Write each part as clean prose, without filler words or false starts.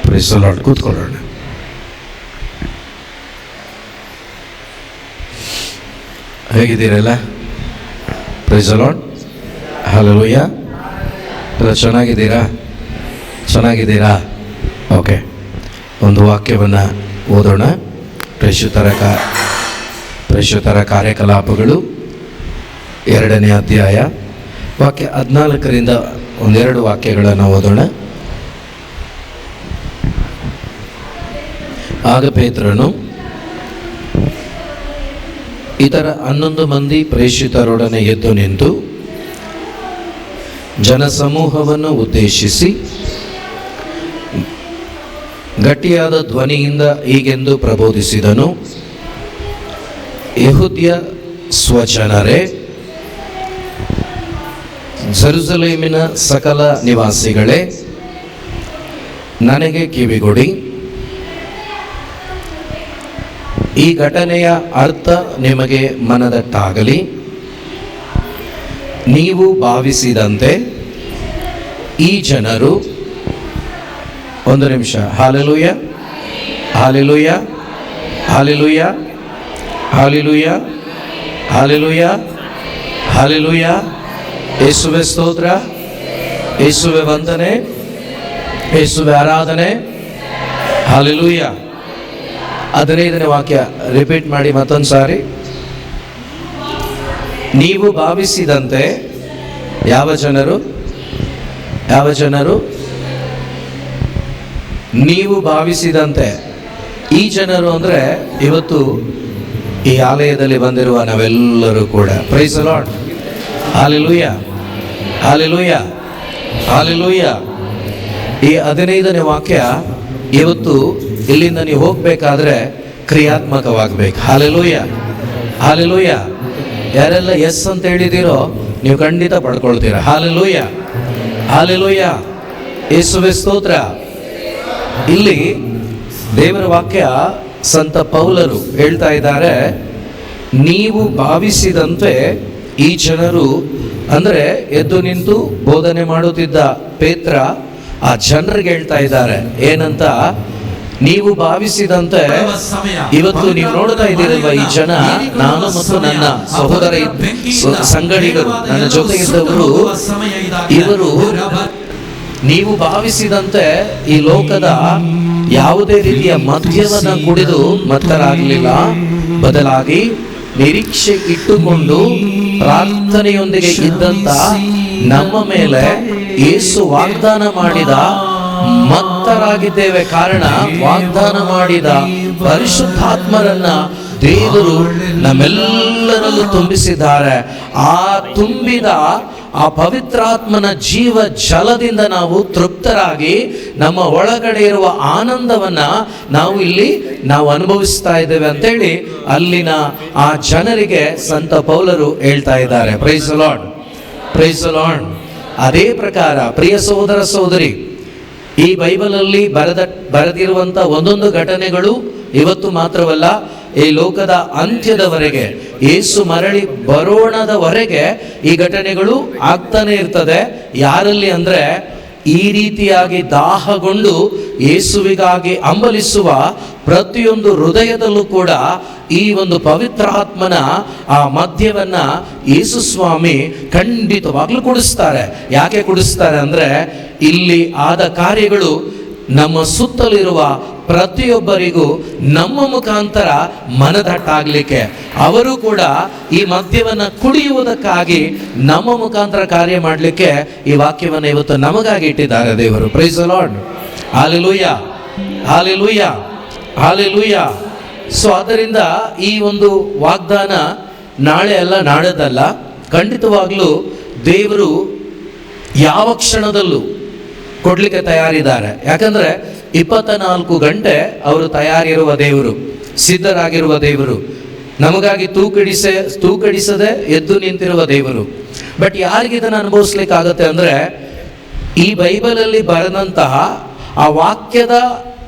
Price the Lord. ಕೂತ್ಕೊಳ್ಳೋಣ. ಹೇಗಿದ್ದೀರಲ್ಲ? Praise the Lord. Hallelujah. ಎಲ್ಲ ಚೆನ್ನಾಗಿದ್ದೀರಾ? ಓಕೆ, ಒಂದು ವಾಕ್ಯವನ್ನು ಓದೋಣ. ಪ್ರೇಷಿತರ ಕಾರ್ಯಕಲಾಪಗಳು 2ನೇ ಅಧ್ಯಾಯ ವಾಕ್ಯ 14ರಿಂದ ಒಂದೆರಡು ವಾಕ್ಯಗಳನ್ನು ಓದೋಣ. ಆಗ ಪೇತ್ರನು ಇತರ 11 ಮಂದಿ ಪ್ರೇಷಿತರೊಡನೆ ಎದ್ದು ನಿಂತು ಜನಸಮೂಹವನ್ನು ಉದ್ದೇಶಿಸಿ ಗಟ್ಟಿಯಾದ ಧ್ವನಿಯಿಂದ ಹೀಗೆಂದು ಪ್ರಬೋಧಿಸಿದನು: ಯೆಹೂದ್ಯ ಸ್ವಜನರೇ, ಜೆರುಸಲೇಮಿನ ಸಕಲ ನಿವಾಸಿಗಳೇ, ನನಗೆ ಕಿವಿಗೊಡಿ. ಈ ಘಟನೆಯ ಅರ್ಥ ನಿಮಗೆ ಮನದಟ್ಟಾಗಲಿ. ನೀವು ಭಾವಿಸಿದಂತೆ ಈ ಜನರು, ಒಂದು ನಿಮಿಷ, hallelujah, hallelujah, hallelujah, hallelujah, hallelujah, hallelujah. ಯೇಸುವೆ ಸ್ತೋತ್ರ, ಯೇಸುವೆ ವಂದನೆ, ಯೇಸುವೆ ಆರಾಧನೆ. ಹಾಲೆಲೂಯ. 15ನೇ ವಾಕ್ಯ ರಿಪೀಟ್ ಮಾಡಿ ಮತ್ತೊಂದು ಸಾರಿ. ನೀವು ಭಾವಿಸಿದಂತೆ ಯಾವ ಜನರು? ನೀವು ಭಾವಿಸಿದಂತೆ ಈ ಜನರು ಅಂದರೆ ಇವತ್ತು ಈ ಆಲಯದಲ್ಲಿ ಬಂದಿರುವ ನಾವೆಲ್ಲರೂ ಕೂಡ. Praise the Lord. Hallelujah, hallelujah, hallelujah. ಈ 15ನೇ ವಾಕ್ಯ ಇವತ್ತು ಇಲ್ಲಿಂದ ನೀವು ಹೋಗಬೇಕಾದ್ರೆ ಕ್ರಿಯಾತ್ಮಕವಾಗಬೇಕು. Hallelujah, hallelujah. ಯಾರೆಲ್ಲ ಎಸ್ ಅಂತ ಹೇಳಿದ್ದೀರೋ ನೀವು ಖಂಡಿತ ಪಡ್ಕೊಳ್ತೀರ. Hallelujah, hallelujah. ಯೇಸುವೆ ಸ್ತೋತ್ರ. ಇಲ್ಲಿ ದೇವರ ವಾಕ್ಯ ಸಂತ ಪೌಲರು ಹೇಳ್ತಾ ಇದ್ದಾರೆ, ನೀವು ಭಾವಿಸಿದಂತೆ ಈ ಜನರು, ಅಂದರೆ ಎದ್ದು ನಿಂತು ಬೋಧನೆ ಮಾಡುತ್ತಿದ್ದ ಪೇತ್ರ ಆ ಜನರಿಗೆ ಹೇಳ್ತಾ ಇದ್ದಾರೆ ಏನಂತ? ನೀವು ಭಾವಿಸಿದಂತೆ ಇವತ್ತು ನೀವು ನೋಡ್ತಾ ಇದ್ದೀರಲ್ವ, ಈ ಜನ, ನಾನು ಮತ್ತು ನನ್ನ ಸಹೋದರ ಸಂಗಡಿಗರು, ನನ್ನ ಜೊತೆಗಿದ್ದವರು, ಇವರು ನೀವು ಭಾವಿಸಿದಂತೆ ಈ ಲೋಕದ ಯಾವುದೇ ರೀತಿಯ ಮದ್ಯವನ್ನು ಕುಡಿದು ಮತ್ತರಾಗಲಿಲ್ಲ, ಬದಲಾಗಿ ನಿರೀಕ್ಷೆ ಇಟ್ಟುಕೊಂಡು ಪ್ರಾರ್ಥನೆಯೊಂದಿಗೆ ಇದ್ದಂತ ನಮ್ಮ ಮೇಲೆ ಯೇಸು ವಾಗ್ದಾನ ಮಾಡಿದ ಮತ್ತರಾಗಿದ್ದೇವೆ. ಕಾರಣ ವಾಗ್ದಾನ ಮಾಡಿದ ಪರಿಶುದ್ಧಾತ್ಮರನ್ನ ದೇವರು ನಮ್ಮೆಲ್ಲರಲ್ಲೂ ತುಂಬಿಸಿದ್ದಾರೆ. ಆ ತುಂಬಿದ ಆ ಪವಿತ್ರಾತ್ಮನ ಜೀವ ಜಲದಿಂದ ನಾವು ತೃಪ್ತರಾಗಿ ನಮ್ಮ ಒಳಗಡೆ ಇರುವ ಆನಂದವನ್ನ ನಾವು ಅನುಭವಿಸ್ತಾ ಇದ್ದೇವೆ ಅಂತೇಳಿ ಅಲ್ಲಿನ ಆ ಜನರಿಗೆ ಸಂತ ಪೌಲರು ಹೇಳ್ತಾ ಇದ್ದಾರೆ. Praise the Lord, praise the Lord. ಅದೇ ಪ್ರಕಾರ ಪ್ರಿಯ ಸಹೋದರ ಸಹೋದರಿ, ಈ ಬೈಬಲಲ್ಲಿ ಬರೆದಿರುವಂಥ ಒಂದೊಂದು ಘಟನೆಗಳು ಇವತ್ತು ಮಾತ್ರವಲ್ಲ, ಈ ಲೋಕದ ಅಂತ್ಯದವರೆಗೆ, ಯೇಸು ಮರಳಿ ಬರೋಣದವರೆಗೆ ಈ ಘಟನೆಗಳು ಆಗ್ತಾನೆ ಇರ್ತದೆ. ಯಾರಲ್ಲಿ ಅಂದರೆ ಈ ರೀತಿಯಾಗಿ ದಾಹಗೊಂಡು ಯೇಸುವಿಗಾಗಿ ಹಂಬಲಿಸುವ ಪ್ರತಿಯೊಂದು ಹೃದಯದಲ್ಲೂ ಕೂಡ ಈ ಒಂದು ಪವಿತ್ರಾತ್ಮನ ಆ ಮದ್ಯವನ್ನ ಯೇಸು ಸ್ವಾಮಿ ಖಂಡಿತವಾಗ್ಲೂ ಕುಡಿಸ್ತಾರೆ. ಯಾಕೆ ಕುಡಿಸ್ತಾರೆ ಅಂದರೆ ಇಲ್ಲಿ ಆದ ಕಾರ್ಯಗಳು ನಮ್ಮ ಸುತ್ತಲಿರುವ ಪ್ರತಿಯೊಬ್ಬರಿಗೂ ನಮ್ಮ ಮುಖಾಂತರ ಮನದಟ್ಟಾಗಲಿಕ್ಕೆ, ಅವರು ಕೂಡ ಈ ಮದ್ಯವನ್ನು ಕುಡಿಯುವುದಕ್ಕಾಗಿ ನಮ್ಮ ಮುಖಾಂತರ ಕಾರ್ಯ ಮಾಡಲಿಕ್ಕೆ ಈ ವಾಕ್ಯವನ್ನು ಇವತ್ತು ನಮಗಾಗಿ ಇಟ್ಟಿದ್ದಾರೆ ದೇವರು. Praise the Lord. Hallelujah, hallelujah, hallelujah. So ಆದ್ದರಿಂದ ಈ ಒಂದು ವಾಗ್ದಾನ ನಾಳೆ ಅಲ್ಲ, ನಾಳೆದಲ್ಲ, ಖಂಡಿತವಾಗ್ಲೂ ದೇವರು ಯಾವ ಕ್ಷಣದಲ್ಲೂ ಕೊಡ್ಲಿಕ್ಕೆ ತಯಾರಿದ್ದಾರೆ. ಯಾಕಂದ್ರೆ 24 ಗಂಟೆ ಅವರು ತಯಾರಿರುವ ದೇವರು, ಸಿದ್ಧರಾಗಿರುವ ದೇವರು, ನಮಗಾಗಿ ತೂಕಡಿಸದೆ ಎದ್ದು ನಿಂತಿರುವ ದೇವರು. ಬಟ್ ಯಾರಿಗೆ ಇದನ್ನು ಅನುಭವಿಸ್ಲಿಕ್ಕಾಗತ್ತೆ ಅಂದರೆ ಈ ಬೈಬಲಲ್ಲಿ ಬರೆದಂತಹ ಆ ವಾಕ್ಯದ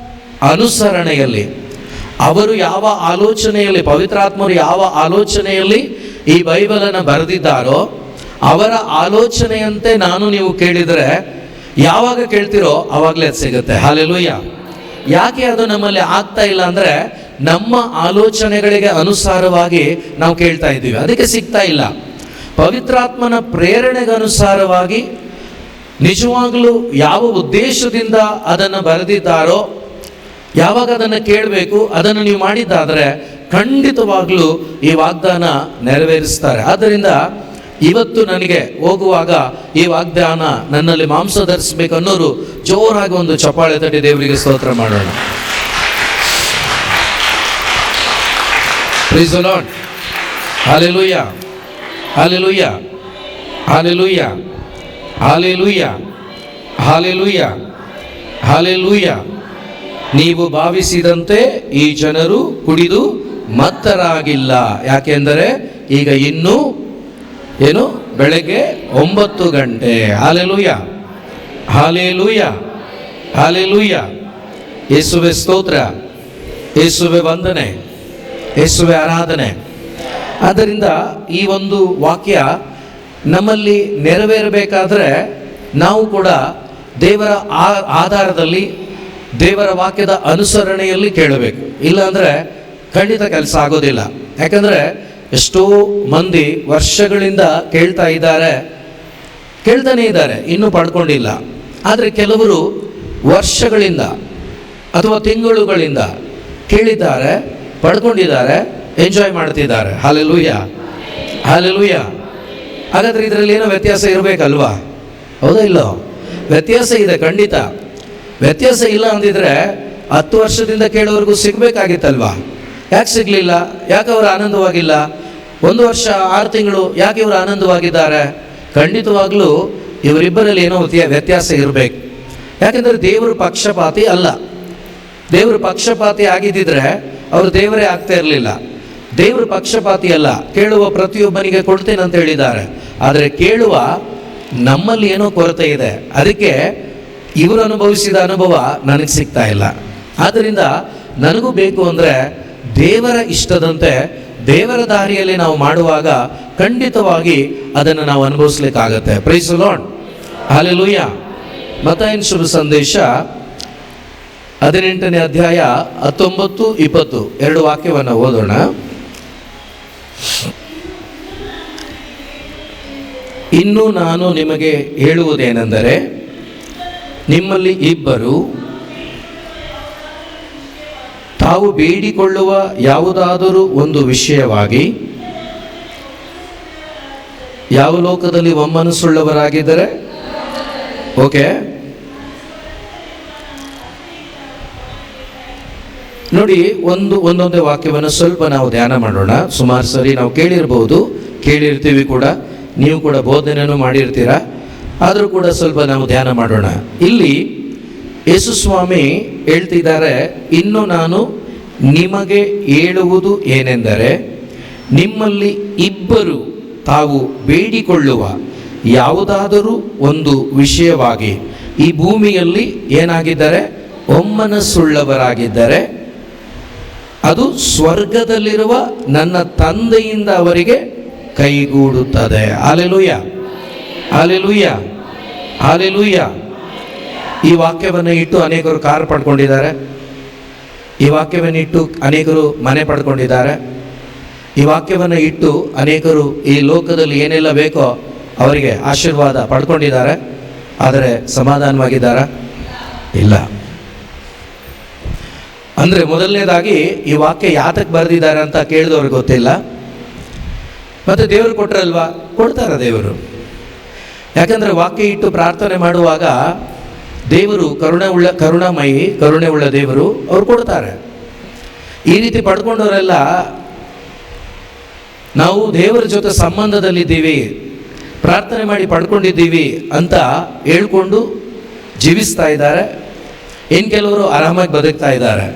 ಅನುಸರಣೆಯಲ್ಲಿ ಅವರು ಯಾವ ಆಲೋಚನೆಯಲ್ಲಿ, ಪವಿತ್ರಾತ್ಮರು ಯಾವ ಆಲೋಚನೆಯಲ್ಲಿ ಈ ಬೈಬಲನ್ನು ಬರೆದಿದ್ದಾರೋ ಅವರ ಆಲೋಚನೆಯಂತೆ ನಾನು ನೀವು ಕೇಳಿದರೆ, ಯಾವಾಗ ಕೇಳ್ತಿರೋ ಆವಾಗಲೇ ಅದು ಸಿಗುತ್ತೆ. ಹಾಲೆಲೂಯ, ಯಾಕೆ ಅದು ನಮ್ಮಲ್ಲಿ ಆಗ್ತಾ ಇಲ್ಲ ಅಂದರೆ ನಮ್ಮ ಆಲೋಚನೆಗಳಿಗೆ ಅನುಸಾರವಾಗಿ ನಾವು ಕೇಳ್ತಾ ಇದ್ದೀವಿ, ಅದಕ್ಕೆ ಸಿಗ್ತಾ ಇಲ್ಲ. ಪವಿತ್ರಾತ್ಮನ ಪ್ರೇರಣೆಗೆ ಅನುಸಾರವಾಗಿ ನಿಜವಾಗಲೂ ಯಾವ ಉದ್ದೇಶದಿಂದ ಅದನ್ನು ಬರೆದಿದ್ದಾರೋ, ಯಾವಾಗ ಅದನ್ನು ಕೇಳಬೇಕು ಅದನ್ನು ನೀವು ಮಾಡಿದ್ದಾದರೆ ಖಂಡಿತವಾಗ್ಲೂ ಈ ವಾಗ್ದಾನ ನೆರವೇರಿಸ್ತಾರೆ. ಆದ್ದರಿಂದ ಇವತ್ತು ನನಗೆ ಹೋಗುವಾಗ ಈ ವಾಗ್ದಾನ ನನ್ನಲ್ಲಿ ಮಾಂಸ ಧರಿಸಬೇಕು ಅನ್ನೋರು ಜೋರಾಗಿ ಒಂದು ಚಪ್ಪಾಳೆ ತಟ್ಟಿ ದೇವರಿಗೆ ಸ್ತೋತ್ರ ಮಾಡೋಣ. Praise the Lord. Hallelujah, hallelujah, hallelujah, hallelujah, hallelujah, hallelujah. ನೀವು ಭಾವಿಸಿದಂತೆ ಈ ಜನರು ಕುಡಿದು ಮತ್ತರಾಗಿಲ್ಲ, ಯಾಕೆಂದರೆ ಈಗ ಇನ್ನೂ ಏನು ಬೆಳಗ್ಗೆ 9 ಗಂಟೆ. Hallelujah, hallelujah, hallelujah. ಯೇಸುವೆ ಸ್ತೋತ್ರ, ಯೇಸುವೆ ವಂದನೆ, ಯೇಸುವೆ ಆರಾಧನೆ. ಆದ್ದರಿಂದ ಈ ಒಂದು ವಾಕ್ಯ ನಮ್ಮಲ್ಲಿ ನೆರವೇರಬೇಕಾದ್ರೆ ನಾವು ಕೂಡ ದೇವರ ಆಧಾರದಲ್ಲಿ, ದೇವರ ವಾಕ್ಯದ ಅನುಸರಣೆಯಲ್ಲಿ ಕೇಳಬೇಕು. ಇಲ್ಲಾಂದರೆ ಖಂಡಿತ ಕೆಲಸ ಆಗೋದಿಲ್ಲ. ಯಾಕಂದರೆ ಎಷ್ಟೋ ಮಂದಿ ವರ್ಷಗಳಿಂದ ಕೇಳ್ತಾನೇ ಇದ್ದಾರೆ, ಇನ್ನೂ ಪಡ್ಕೊಂಡಿಲ್ಲ. ಆದರೆ ಕೆಲವರು ವರ್ಷಗಳಿಂದ ಅಥವಾ ತಿಂಗಳುಗಳಿಂದ ಕೇಳಿದ್ದಾರೆ, ಪಡ್ಕೊಂಡಿದ್ದಾರೆ, ಎಂಜಾಯ್ ಮಾಡ್ತಿದ್ದಾರೆ. Hallelujah, hallelujah. ಹಾಗಾದರೆ ಇದರಲ್ಲಿ ಏನೋ ವ್ಯತ್ಯಾಸ ಇರಬೇಕಲ್ವಾ? ಹೌದಾ ಇಲ್ಲೋ? ವ್ಯತ್ಯಾಸ ಇದೆ, ಖಂಡಿತ. ವ್ಯತ್ಯಾಸ ಇಲ್ಲ ಅಂದಿದ್ರೆ 10 ವರ್ಷದಿಂದ ಕೇಳೋವರೆಗೂ ಸಿಗಬೇಕಾಗಿತ್ತಲ್ವಾ? ಯಾಕೆ ಸಿಗಲಿಲ್ಲ? ಯಾಕೆ ಅವರು ಆನಂದವಾಗಿಲ್ಲ? 1 ವರ್ಷ 6 ತಿಂಗಳು ಯಾಕೆ ಇವರು ಆನಂದವಾಗಿದ್ದಾರೆ? ಖಂಡಿತವಾಗ್ಲೂ ಇವರಿಬ್ಬರಲ್ಲಿ ಏನೋ ವ್ಯತ್ಯಾಸ ಇರಬೇಕು. ಯಾಕೆಂದರೆ ದೇವರು ಪಕ್ಷಪಾತಿ ಅಲ್ಲ. ದೇವರು ಪಕ್ಷಪಾತಿ ಆಗಿದ್ದಿದ್ರೆ ಅವರು ದೇವರೇ ಆಗ್ತಾ ಇರಲಿಲ್ಲ. ದೇವರು ಪಕ್ಷಪಾತಿ ಅಲ್ಲ. ಕೇಳುವ ಪ್ರತಿಯೊಬ್ಬನಿಗೆ ಕೊಡ್ತೇನೆ ಅಂತ ಹೇಳಿದ್ದಾರೆ. ಆದರೆ ಕೇಳುವ ನಮ್ಮಲ್ಲಿ ಏನೋ ಕೊರತೆ ಇದೆ. ಅದಕ್ಕೆ ಇವರು ಅನುಭವಿಸಿದ ಅನುಭವ ನನಗೆ ಸಿಗ್ತಾ ಇಲ್ಲ. ಆದ್ದರಿಂದ ನನಗೂ ಬೇಕು ಅಂದರೆ ದೇವರ ಇಷ್ಟದಂತೆ ದೇವರ ದಾರಿಯಲ್ಲಿ ನಾವು ಮಾಡುವಾಗ ಖಂಡಿತವಾಗಿ ಅದನ್ನು ನಾವು ಅನುಭವಿಸ್ಲಿಕ್ಕಾಗತ್ತೆ. Praise the Lord. ಹಲ್ಲೆಲೂಯಾ. ಮತ್ತಾಯನ ಶುಭ ಸಂದೇಶ 18ನೇ ಅಧ್ಯಾಯ 19, 20 2 ವಾಕ್ಯವನ್ನು ಓದೋಣ. ಇನ್ನು ನಾನು ನಿಮಗೆ ಹೇಳುವುದೇನೆಂದರೆ, ನಿಮ್ಮಲ್ಲಿ ಇಬ್ಬರು ತಾವು ಬೇಡಿಕೊಳ್ಳುವ ಯಾವುದಾದರೂ ಒಂದು ವಿಷಯವಾಗಿ ಯಾವ ಲೋಕದಲ್ಲಿ ಒಮ್ಮನಸ್ಸುಳ್ಳವರಾಗಿದ್ದರೆ, ಓಕೆ, ನೋಡಿ, ಒಂದೊಂದೇ ವಾಕ್ಯವನ್ನು ಸ್ವಲ್ಪ ನಾವು ಧ್ಯಾನ ಮಾಡೋಣ. ಸುಮಾರು ಸರಿ ನಾವು ಕೇಳಿರ್ತೀವಿ ಕೂಡ, ನೀವು ಕೂಡ ಬೋಧನೆಯನ್ನು ಮಾಡಿರ್ತೀರ. ಆದರೂ ಕೂಡ ಸ್ವಲ್ಪ ನಾವು ಧ್ಯಾನ ಮಾಡೋಣ. ಇಲ್ಲಿ ಯೇಸು ಸ್ವಾಮಿ ಹೇಳ್ತಿದ್ದಾರೆ, ಇನ್ನು ನಾನು ನಿಮಗೆ ಹೇಳುವುದು ಏನೆಂದರೆ, ನಿಮ್ಮಲ್ಲಿ ಇಬ್ಬರು ತಾವು ಬೇಡಿಕೊಳ್ಳುವ ಯಾವುದಾದರೂ ಒಂದು ವಿಷಯವಾಗಿ ಈ ಭೂಮಿಯಲ್ಲಿ ಏನಾಗಿದ್ದಾರೆ, ಒಮ್ಮನಸ್ಸುಳ್ಳವರಾಗಿದ್ದರೆ, ಅದು ಸ್ವರ್ಗದಲ್ಲಿರುವ ನನ್ನ ತಂದೆಯಿಂದ ಅವರಿಗೆ ಕೈಗೂಡುತ್ತದೆ. Hallelujah, hallelujah, hallelujah. ಈ ವಾಕ್ಯವನ್ನು ಇಟ್ಟು ಅನೇಕರು ಕಾರ್ ಪಡ್ಕೊಂಡಿದ್ದಾರೆ. ಈ ವಾಕ್ಯವನ್ನು ಇಟ್ಟು ಅನೇಕರು ಮನೆ ಪಡ್ಕೊಂಡಿದ್ದಾರೆ. ಈ ವಾಕ್ಯವನ್ನು ಇಟ್ಟು ಅನೇಕರು ಈ ಲೋಕದಲ್ಲಿ ಏನೆಲ್ಲ ಬೇಕೋ ಅವರಿಗೆ ಆಶೀರ್ವಾದ ಪಡ್ಕೊಂಡಿದ್ದಾರೆ. ಆದರೆ ಸಮಾಧಾನವಾಗಿದ್ದಾರಾ? ಇಲ್ಲ. ಅಂದರೆ ಮೊದಲನೇದಾಗಿ ಈ ವಾಕ್ಯ ಯಾತಕ್ಕೆ ಬರೆದಿದ್ದಾರೆ ಅಂತ ಕೇಳಿದವ್ರಿಗೆ ಗೊತ್ತಿಲ್ಲ. ಮತ್ತು ದೇವರು ಕೊಟ್ಟರಲ್ವಾ? ಕೊಡ್ತಾರೆ ದೇವರು. ಯಾಕಂದರೆ ವಾಕ್ಯ ಇಟ್ಟು ಪ್ರಾರ್ಥನೆ ಮಾಡುವಾಗ ದೇವರು ಕರುಣಾಮಯಿ, ಕರುಣೆ ಉಳ್ಳ ದೇವರು, ಅವ್ರು ಕೊಡ್ತಾರೆ. ಈ ರೀತಿ ಪಡ್ಕೊಂಡವರೆಲ್ಲ ನಾವು ದೇವರ ಜೊತೆ ಸಂಬಂಧದಲ್ಲಿದ್ದೀವಿ, ಪ್ರಾರ್ಥನೆ ಮಾಡಿ ಪಡ್ಕೊಂಡಿದ್ದೀವಿ ಅಂತ ಹೇಳ್ಕೊಂಡು ಜೀವಿಸ್ತಾ ಇದ್ದಾರೆ. ಇನ್ನು ಕೆಲವರು ಆರಾಮಾಗಿ ಬದುಕ್ತಾ ಇದ್ದಾರೆ.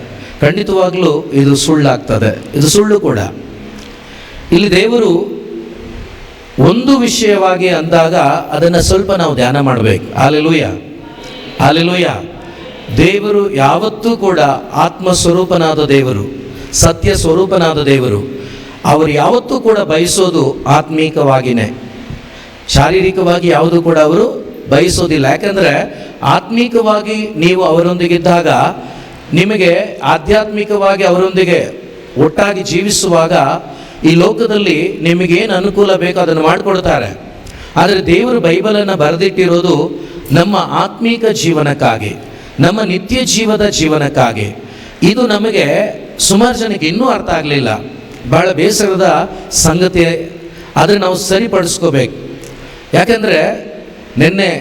ಖಂಡಿತವಾಗ್ಲೂ ಇದು ಸುಳ್ಳಾಗ್ತದೆ, ಇದು ಸುಳ್ಳು ಕೂಡ. ಇಲ್ಲಿ ದೇವರು ಒಂದು ವಿಷಯವಾಗಿ ಅಂದಾಗ ಅದನ್ನು ಸ್ವಲ್ಪ ನಾವು ಧ್ಯಾನ ಮಾಡಬೇಕು. Hallelujah, hallelujah. ದೇವರು ಯಾವತ್ತೂ ಕೂಡ ಆತ್ಮ ಸ್ವರೂಪನಾದ ದೇವರು, ಸತ್ಯ ಸ್ವರೂಪನಾದ ದೇವರು. ಅವರು ಯಾವತ್ತೂ ಕೂಡ ಬಯಸೋದು ಆತ್ಮೀಕವಾಗಿಯೇ, ಶಾರೀರಿಕವಾಗಿ ಯಾವುದು ಕೂಡ ಅವರು ಬಯಸೋದಿಲ್ಲ. ಯಾಕಂದರೆ ಆತ್ಮೀಕವಾಗಿ ನೀವು ಅವರೊಂದಿಗಿದ್ದಾಗ ನಿಮಗೆ ಆಧ್ಯಾತ್ಮಿಕವಾಗಿ ಅವರೊಂದಿಗೆ ಒಟ್ಟಾಗಿ ಜೀವಿಸುವಾಗ ಈ ಲೋಕದಲ್ಲಿ ನಿಮಗೇನು ಅನುಕೂಲ ಬೇಕೋ ಅದನ್ನು ಮಾಡಿಕೊಡ್ತಾರೆ. ಆದರೆ ದೇವರು ಬೈಬಲನ್ನು ಬರೆದಿಟ್ಟಿರೋದು ನಮ್ಮ ಆತ್ಮೀಕ ಜೀವನಕ್ಕಾಗಿ, ನಮ್ಮ ನಿತ್ಯ ಜೀವದ ಜೀವನಕ್ಕಾಗಿ. ಇದು ನಮಗೆ ಸುಮಾರು ಜನಕ್ಕೆ ಇನ್ನೂ ಅರ್ಥ ಆಗಲಿಲ್ಲ. ಭಾಳ ಬೇಸರದ ಸಂಗತಿ. ಆದರೆ ನಾವು ಸರಿಪಡಿಸ್ಕೋಬೇಕು. ಯಾಕೆಂದರೆ ನಿನ್ನೆ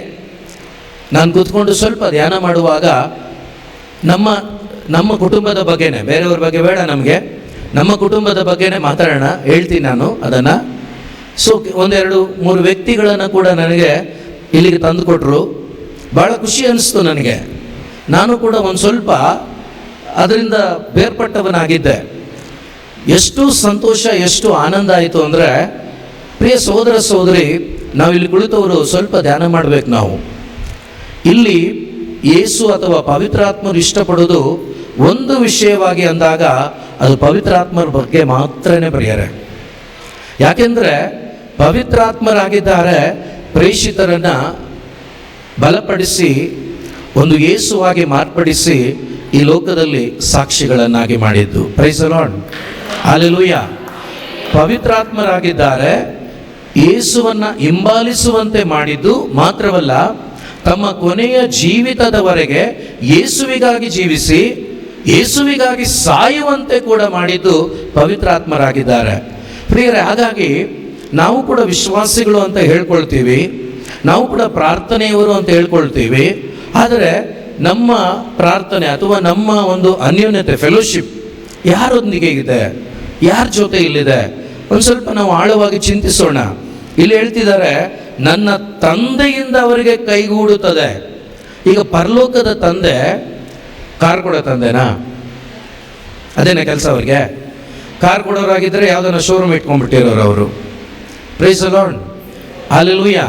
ನಾನು ಕೂತ್ಕೊಂಡು ಸ್ವಲ್ಪ ಧ್ಯಾನ ಮಾಡುವಾಗ ನಮ್ಮ ಕುಟುಂಬದ ಬಗ್ಗೆನೇ, ಬೇರೆಯವ್ರ ಬಗ್ಗೆ ಬೇಡ, ನಮಗೆ ನಮ್ಮ ಕುಟುಂಬದ ಬಗ್ಗೆನೇ ಮಾತಾಡೋಣ. ಹೇಳ್ತೀನಿ ನಾನು ಅದನ್ನು. ಸೊ 1-2-3 ವ್ಯಕ್ತಿಗಳನ್ನು ಕೂಡ ನನಗೆ ಇಲ್ಲಿಗೆ ತಂದು ಕೊಟ್ಟರು. ಭಾಳ ಖುಷಿ ಅನ್ನಿಸ್ತು ನನಗೆ. ನಾನು ಕೂಡ ಒಂದು ಸ್ವಲ್ಪ ಅದರಿಂದ ಬೇರ್ಪಟ್ಟವನಾಗಿದ್ದೆ. ಎಷ್ಟು ಸಂತೋಷ, ಎಷ್ಟು ಆನಂದ ಆಯಿತು ಅಂದರೆ, ಪ್ರಿಯ ಸಹೋದರ ಸಹೋದರಿ, ನಾವಿಲ್ಲಿ ಕುಳಿತವರು ಸ್ವಲ್ಪ ಧ್ಯಾನ ಮಾಡಬೇಕು. ನಾವು ಇಲ್ಲಿ ಯೇಸು ಅಥವಾ ಪವಿತ್ರಾತ್ಮರು ಇಷ್ಟಪಡೋದು ಒಂದು ವಿಷಯವಾಗಿ ಅಂದಾಗ ಅದು ಪವಿತ್ರಾತ್ಮರ ಬಗ್ಗೆ ಮಾತ್ರನೇ ಬರೆಯರೆ. ಯಾಕೆಂದರೆ ಪವಿತ್ರಾತ್ಮರಾಗಿದ್ದಾರೆ ಪ್ರೇಷಿತರನ್ನು ಬಲಪಡಿಸಿ ಒಂದು ಯೇಸುವಾಗಿ ಮಾರ್ಪಡಿಸಿ ಈ ಲೋಕದಲ್ಲಿ ಸಾಕ್ಷಿಗಳನ್ನಾಗಿ ಮಾಡಿದ್ದು. Praise the Lord, hallelujah. ಪವಿತ್ರಾತ್ಮರಾಗಿದ್ದಾರೆ ಯೇಸುವನ್ನು ಹಿಂಬಾಲಿಸುವಂತೆ ಮಾಡಿದ್ದು ಮಾತ್ರವಲ್ಲ, ತಮ್ಮ ಕೊನೆಯ ಜೀವಿತದವರೆಗೆ ಯೇಸುವಿಗಾಗಿ ಜೀವಿಸಿ ಯೇಸುವಿಗಾಗಿ ಸಾಯುವಂತೆ ಕೂಡ ಮಾಡಿದ್ದು ಪವಿತ್ರಾತ್ಮರಾಗಿದ್ದಾರೆ. ಪ್ರಿಯರೇ, ಹಾಗಾಗಿ ನಾವು ಕೂಡ ವಿಶ್ವಾಸಿಗಳು ಅಂತ ಹೇಳ್ಕೊಳ್ತೀವಿ, ನಾವು ಕೂಡ ಪ್ರಾರ್ಥನೆಯವರು ಅಂತ ಹೇಳ್ಕೊಳ್ತೀವಿ. ಆದರೆ ನಮ್ಮ ಪ್ರಾರ್ಥನೆ ಅಥವಾ ನಮ್ಮ ಒಂದು ಅನ್ಯೋನ್ಯತೆ, ಫೆಲೋಶಿಪ್ ಯಾರೊಂದಿಗೆ ಇದೆ, ಯಾರ ಜೊತೆ ಇಲ್ಲಿದೆ, ಒಂದು ಸ್ವಲ್ಪ ನಾವು ಆಳವಾಗಿ ಚಿಂತಿಸೋಣ. ಇಲ್ಲಿ ಹೇಳ್ತಿದ್ದಾರೆ, ನನ್ನ ತಂದೆಯಿಂದ ಅವರಿಗೆ ಕೈಗೂಡುತ್ತದೆ. ಈಗ ಪರಲೋಕದ ತಂದೆ ಕಾರ್ ಕೊಡೋ ತಂದೆನಾ? ಅದೇನೇ ಕೆಲಸ ಅವ್ರಿಗೆ? ಕಾರ್ ಕೊಡೋರಾಗಿದ್ದರೆ ಯಾವುದನ್ನ ಶೋರೂಮ್ ಇಟ್ಕೊಂಡ್ಬಿಟ್ಟಿರೋರು ಅವರು. Praise the Lord, hallelujah.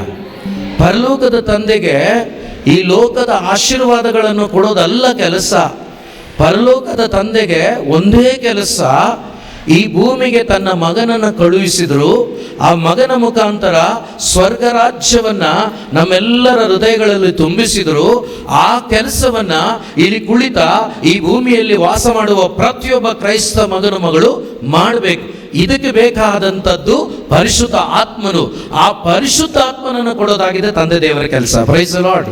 ಪರಲೋಕದ ತಂದೆಗೆ ಈ ಲೋಕದ ಆಶೀರ್ವಾದಗಳನ್ನು ಕೊಡೋದಲ್ಲ ಕೆಲಸ. ಪರಲೋಕದ ತಂದೆಗೆ ಒಂದೇ ಕೆಲಸ, ಈ ಭೂಮಿಗೆ ತನ್ನ ಮಗನನ್ನು ಕಳುಹಿಸಿದ್ರು. ಆ ಮಗನ ಮುಖಾಂತರ ಸ್ವರ್ಗ ರಾಜ್ಯವನ್ನ ನಮ್ಮೆಲ್ಲರ ಹೃದಯಗಳಲ್ಲಿ ತುಂಬಿಸಿದ್ರು. ಆ ಕೆಲಸವನ್ನ ಇಲ್ಲಿ ಕುಳಿತ ಈ ಭೂಮಿಯಲ್ಲಿ ವಾಸ ಮಾಡುವ ಪ್ರತಿಯೊಬ್ಬ ಕ್ರೈಸ್ತ ಮಗನ ಮಗಳು ಮಾಡಬೇಕು. ಇದಕ್ಕೆ ಬೇಕಾದಂಥದ್ದು ಪರಿಶುದ್ಧ ಆತ್ಮನು. ಆ ಪರಿಶುದ್ಧ ಆತ್ಮನನ್ನು ಕೊಡೋದಾಗಿದೆ ತಂದೆ ದೇವರ ಕೆಲಸ. Praise the Lord,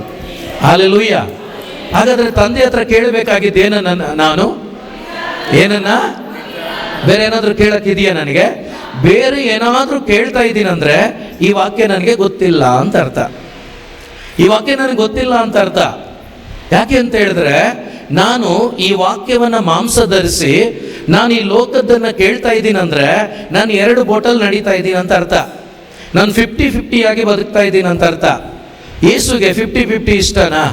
hallelujah. ಹಾಗಾದ್ರೆ ತಂದೆ ಹತ್ರ ಕೇಳಬೇಕಾಗಿದ್ದು ನಾನು ಏನನ್ನ? ಬೇರೆ ಏನಾದರೂ ಕೇಳಕ್ಕಿದೆಯಾ ನನಗೆ? ಬೇರೆ ಏನಾದರೂ ಕೇಳ್ತಾ ಇದ್ದೀನಂದ್ರೆ ಈ ವಾಕ್ಯ ನನಗೆ ಗೊತ್ತಿಲ್ಲ ಅಂತ ಅರ್ಥ. ಈ ವಾಕ್ಯ ನನಗೆ ಗೊತ್ತಿಲ್ಲ ಅಂತ ಅರ್ಥ. ಯಾಕೆ ಅಂತ ಹೇಳಿದ್ರೆ, ನಾನು ಈ ವಾಕ್ಯವನ್ನು ಮಾಂಸ ಧರಿಸಿ ನಾನು ಈ ಲೋಕದ್ದನ್ನು ಕೇಳ್ತಾ ಇದ್ದೀನಂದ್ರೆ ನಾನು 2 ಬಾಟಲ್ ನಡೀತಾ ಇದ್ದೀನಿ ಅಂತ ಅರ್ಥ. ನಾನು 50-50 ಆಗಿ ಬದುಕ್ತಾ ಇದ್ದೀನಿ ಅಂತ ಅರ್ಥ. ಯೇಸುಗೆ 50-50 ಇಷ್ಟನಾ?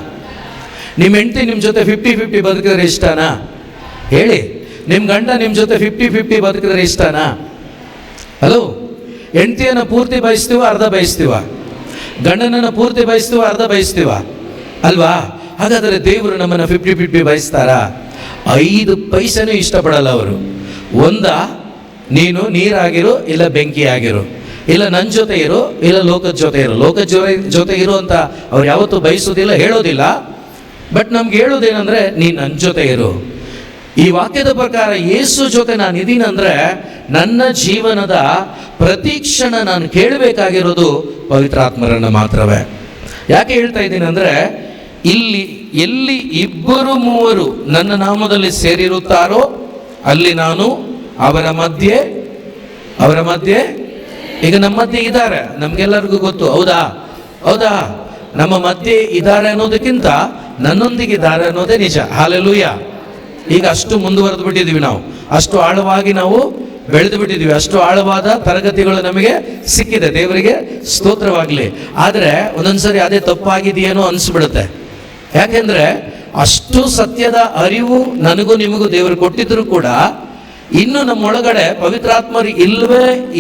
ನಿಮ್ಮ ಹೆಂಡತಿ ನಿಮ್ಮ ಜೊತೆ 50-50 ಬದುಕಿದ್ರೆ ಇಷ್ಟನಾ? ಹೇಳಿ. ನಿಮ್ಮ ಗಂಡ ನಿಮ್ಮ ಜೊತೆ 50-50 ಬದುಕಿದ್ರೆ ಇಷ್ಟನಾ? ಹಲೋ, ಹೆಂಡತಿಯನ್ನು ಪೂರ್ತಿ ಬಯಸ್ತೀವ, ಅರ್ಧ ಬಯಸ್ತೀವ? ಗಂಡನನ್ನು ಪೂರ್ತಿ ಬಯಸ್ತೀವ, ಅರ್ಧ ಬಯಸ್ತೀವ? ಅಲ್ವಾ? ಹಾಗಾದರೆ ದೇವರು ನಮ್ಮನ್ನು 50-50 ಬಯಸ್ತಾರಾ? 5 ಪೈಸೆನೂ ಇಷ್ಟಪಡಲ್ಲ ಅವರು. ನೀನು ನೀರಾಗಿರು, ಇಲ್ಲ ಬೆಂಕಿ ಆಗಿರು, ಇಲ್ಲ ನನ್ನ ಜೊತೆ ಇರು, ಇಲ್ಲ ಲೋಕದ ಜೊತೆ ಇರು. ಲೋಕದ ಜೊತೆ ಇರು ಅಂತ ಅವ್ರು ಯಾವತ್ತೂ ಬಯಸೋದಿಲ್ಲ, ಹೇಳೋದಿಲ್ಲ. ಬಟ್ ನಮ್ಗೆ ಹೇಳೋದೇನೆಂದರೆ, ನೀನು ನನ್ನ ಜೊತೆ ಇರು. ಈ ವಾಕ್ಯದ ಪ್ರಕಾರ ಯೇಸು ಜೊತೆ ನಾನು ಇದೀನಂದ್ರೆ ನನ್ನ ಜೀವನದ ಪ್ರತಿ ಕ್ಷಣ ನಾನು ಕೇಳಬೇಕಾಗಿರೋದು ಪವಿತ್ರಾತ್ಮರನ್ನು ಮಾತ್ರವೇ. ಯಾಕೆ ಹೇಳ್ತಾ ಇದ್ದೀನಿ ಅಂದರೆ, ಎಲ್ಲಿ 2-3 ನನ್ನ ನಾಮದಲ್ಲಿ ಸೇರಿರುತ್ತಾರೋ ಅಲ್ಲಿ ನಾನು ಅವರ ಮಧ್ಯೆ. ಈಗ ನಮ್ಮ ಮಧ್ಯೆ ಇದ್ದಾರೆ, ನಮ್ಗೆಲ್ಲರಿಗೂ ಗೊತ್ತು. ಹೌದಾ? ನಮ್ಮ ಮಧ್ಯೆ ಇದ್ದಾರೆ ಅನ್ನೋದಕ್ಕಿಂತ ನನ್ನೊಂದಿಗಿದ್ದಾರೆ ಅನ್ನೋದೇ ನಿಜ. ಹಲ್ಲೆಲೂಯಾ. ಈಗ ಅಷ್ಟು ಮುಂದುವರೆದು ಬಿಟ್ಟಿದ್ದೀವಿ ನಾವು, ಅಷ್ಟು ಆಳವಾಗಿ ನಾವು ಬೆಳೆದು ಬಿಟ್ಟಿದ್ದೀವಿ, ಅಷ್ಟು ಆಳವಾದ ತರಗತಿಗಳು ನಮಗೆ ಸಿಕ್ಕಿದೆ. ದೇವರಿಗೆ ಸ್ತೋತ್ರವಾಗಲಿ. ಆದರೆ ಒಂದೊಂದ್ಸರಿ ಅದೇ ತಪ್ಪಾಗಿದೆಯೇನೋ ಅನಿಸ್ಬಿಡುತ್ತೆ. ಯಾಕೆಂದರೆ ಅಷ್ಟು ಸತ್ಯದ ಅರಿವು ನನಗೂ ನಿಮಗೂ ದೇವರು ಕೊಟ್ಟಿದ್ರು ಕೂಡ ಇನ್ನು ನಮ್ಮೊಳಗಡೆ ಪವಿತ್ರಾತ್ಮರು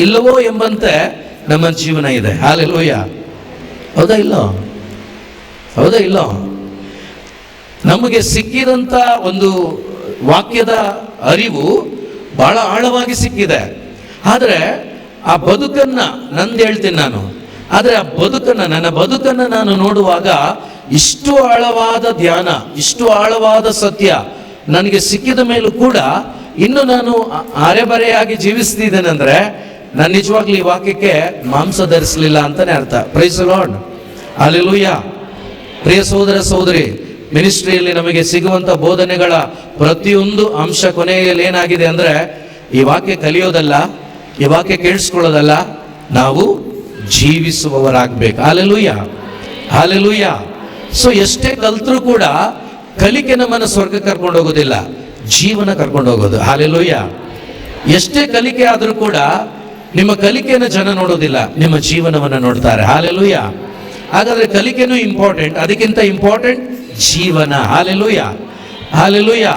ಇಲ್ಲವೋ ಎಂಬಂತೆ ನಮ್ಮ ಜೀವನ ಇದೆ. ಹಲ್ಲೆಲೂಯಾ. ಹೌದಾ ಇಲ್ಲೋ? ನಮಗೆ ಸಿಕ್ಕಿದಂಥ ಒಂದು ವಾಕ್ಯದ ಅರಿವು ಬಹಳ ಆಳವಾಗಿ ಸಿಕ್ಕಿದೆ. ಆದರೆ ಆ ಬದುಕನ್ನು ನಂದು ಹೇಳ್ತೀನಿ ನಾನು. ಆದರೆ ಆ ನನ್ನ ಬದುಕನ್ನು ನಾನು ನೋಡುವಾಗ ಇಷ್ಟು ಆಳವಾದ ಧ್ಯಾನ, ಇಷ್ಟು ಆಳವಾದ ಸತ್ಯ ನನಗೆ ಸಿಕ್ಕಿದ ಮೇಲೂ ಕೂಡ ಇನ್ನು ನಾನು ಅರೆಬರೆಯಾಗಿ ಜೀವಿಸ್ತಿದ್ದೇನೆಂದ್ರೆ ನಾನು ನಿಜವಾಗ್ಲೂ ಈ ವಾಕ್ಯಕ್ಕೆ ಮಾಂಸ ಧರಿಸಲಿಲ್ಲ ಅಂತಾನೆ ಅರ್ಥ. Praise the Lord, hallelujah. ಪ್ರಿಯ ಸಹೋದರ ಸಹೋದರಿ, ಮಿನಿಸ್ಟ್ರಿಯಲ್ಲಿ ನಮಗೆ ಸಿಗುವಂತ ಬೋಧನೆಗಳ ಪ್ರತಿಯೊಂದು ಅಂಶ ಕೊನೆಯಲ್ಲಿ ಏನಾಗಿದೆ ಅಂದ್ರೆ ಈ ವಾಕ್ಯ ಕಲಿಯೋದಲ್ಲ, ಈ ವಾಕ್ಯ ಕೇಳಿಸ್ಕೊಳ್ಳೋದಲ್ಲ, ನಾವು ಜೀವಿಸುವವರಾಗಬೇಕು. Hallelujah, hallelujah. ಸೊ ಎಷ್ಟೇ ಕಲ್ತರೂ ಕೂಡ ಕಲಿಕೆ ನಮ್ಮನ್ನು ಸ್ವರ್ಗಕ್ಕೆ ಕರ್ಕೊಂಡು ಹೋಗೋದಿಲ್ಲ, ಜೀವನ ಕರ್ಕೊಂಡು ಹೋಗೋದು. ಹಲ್ಲೆಲೂಯಾ. ಎಷ್ಟೇ ಕಲಿಕೆ ಆದರೂ ಕೂಡ ನಿಮ್ಮ ಕಲಿಕೆಯನ್ನು ಜನ ನೋಡೋದಿಲ್ಲ, ನಿಮ್ಮ ಜೀವನವನ್ನು ನೋಡ್ತಾರೆ. ಹಲ್ಲೆಲೂಯಾ. ಹಾಗಾದ್ರೆ ಕಲಿಕೆನೂ ಇಂಪಾರ್ಟೆಂಟ್, ಅದಕ್ಕಿಂತ ಇಂಪಾರ್ಟೆಂಟ್ ಜೀವನ. Hallelujah, hallelujah.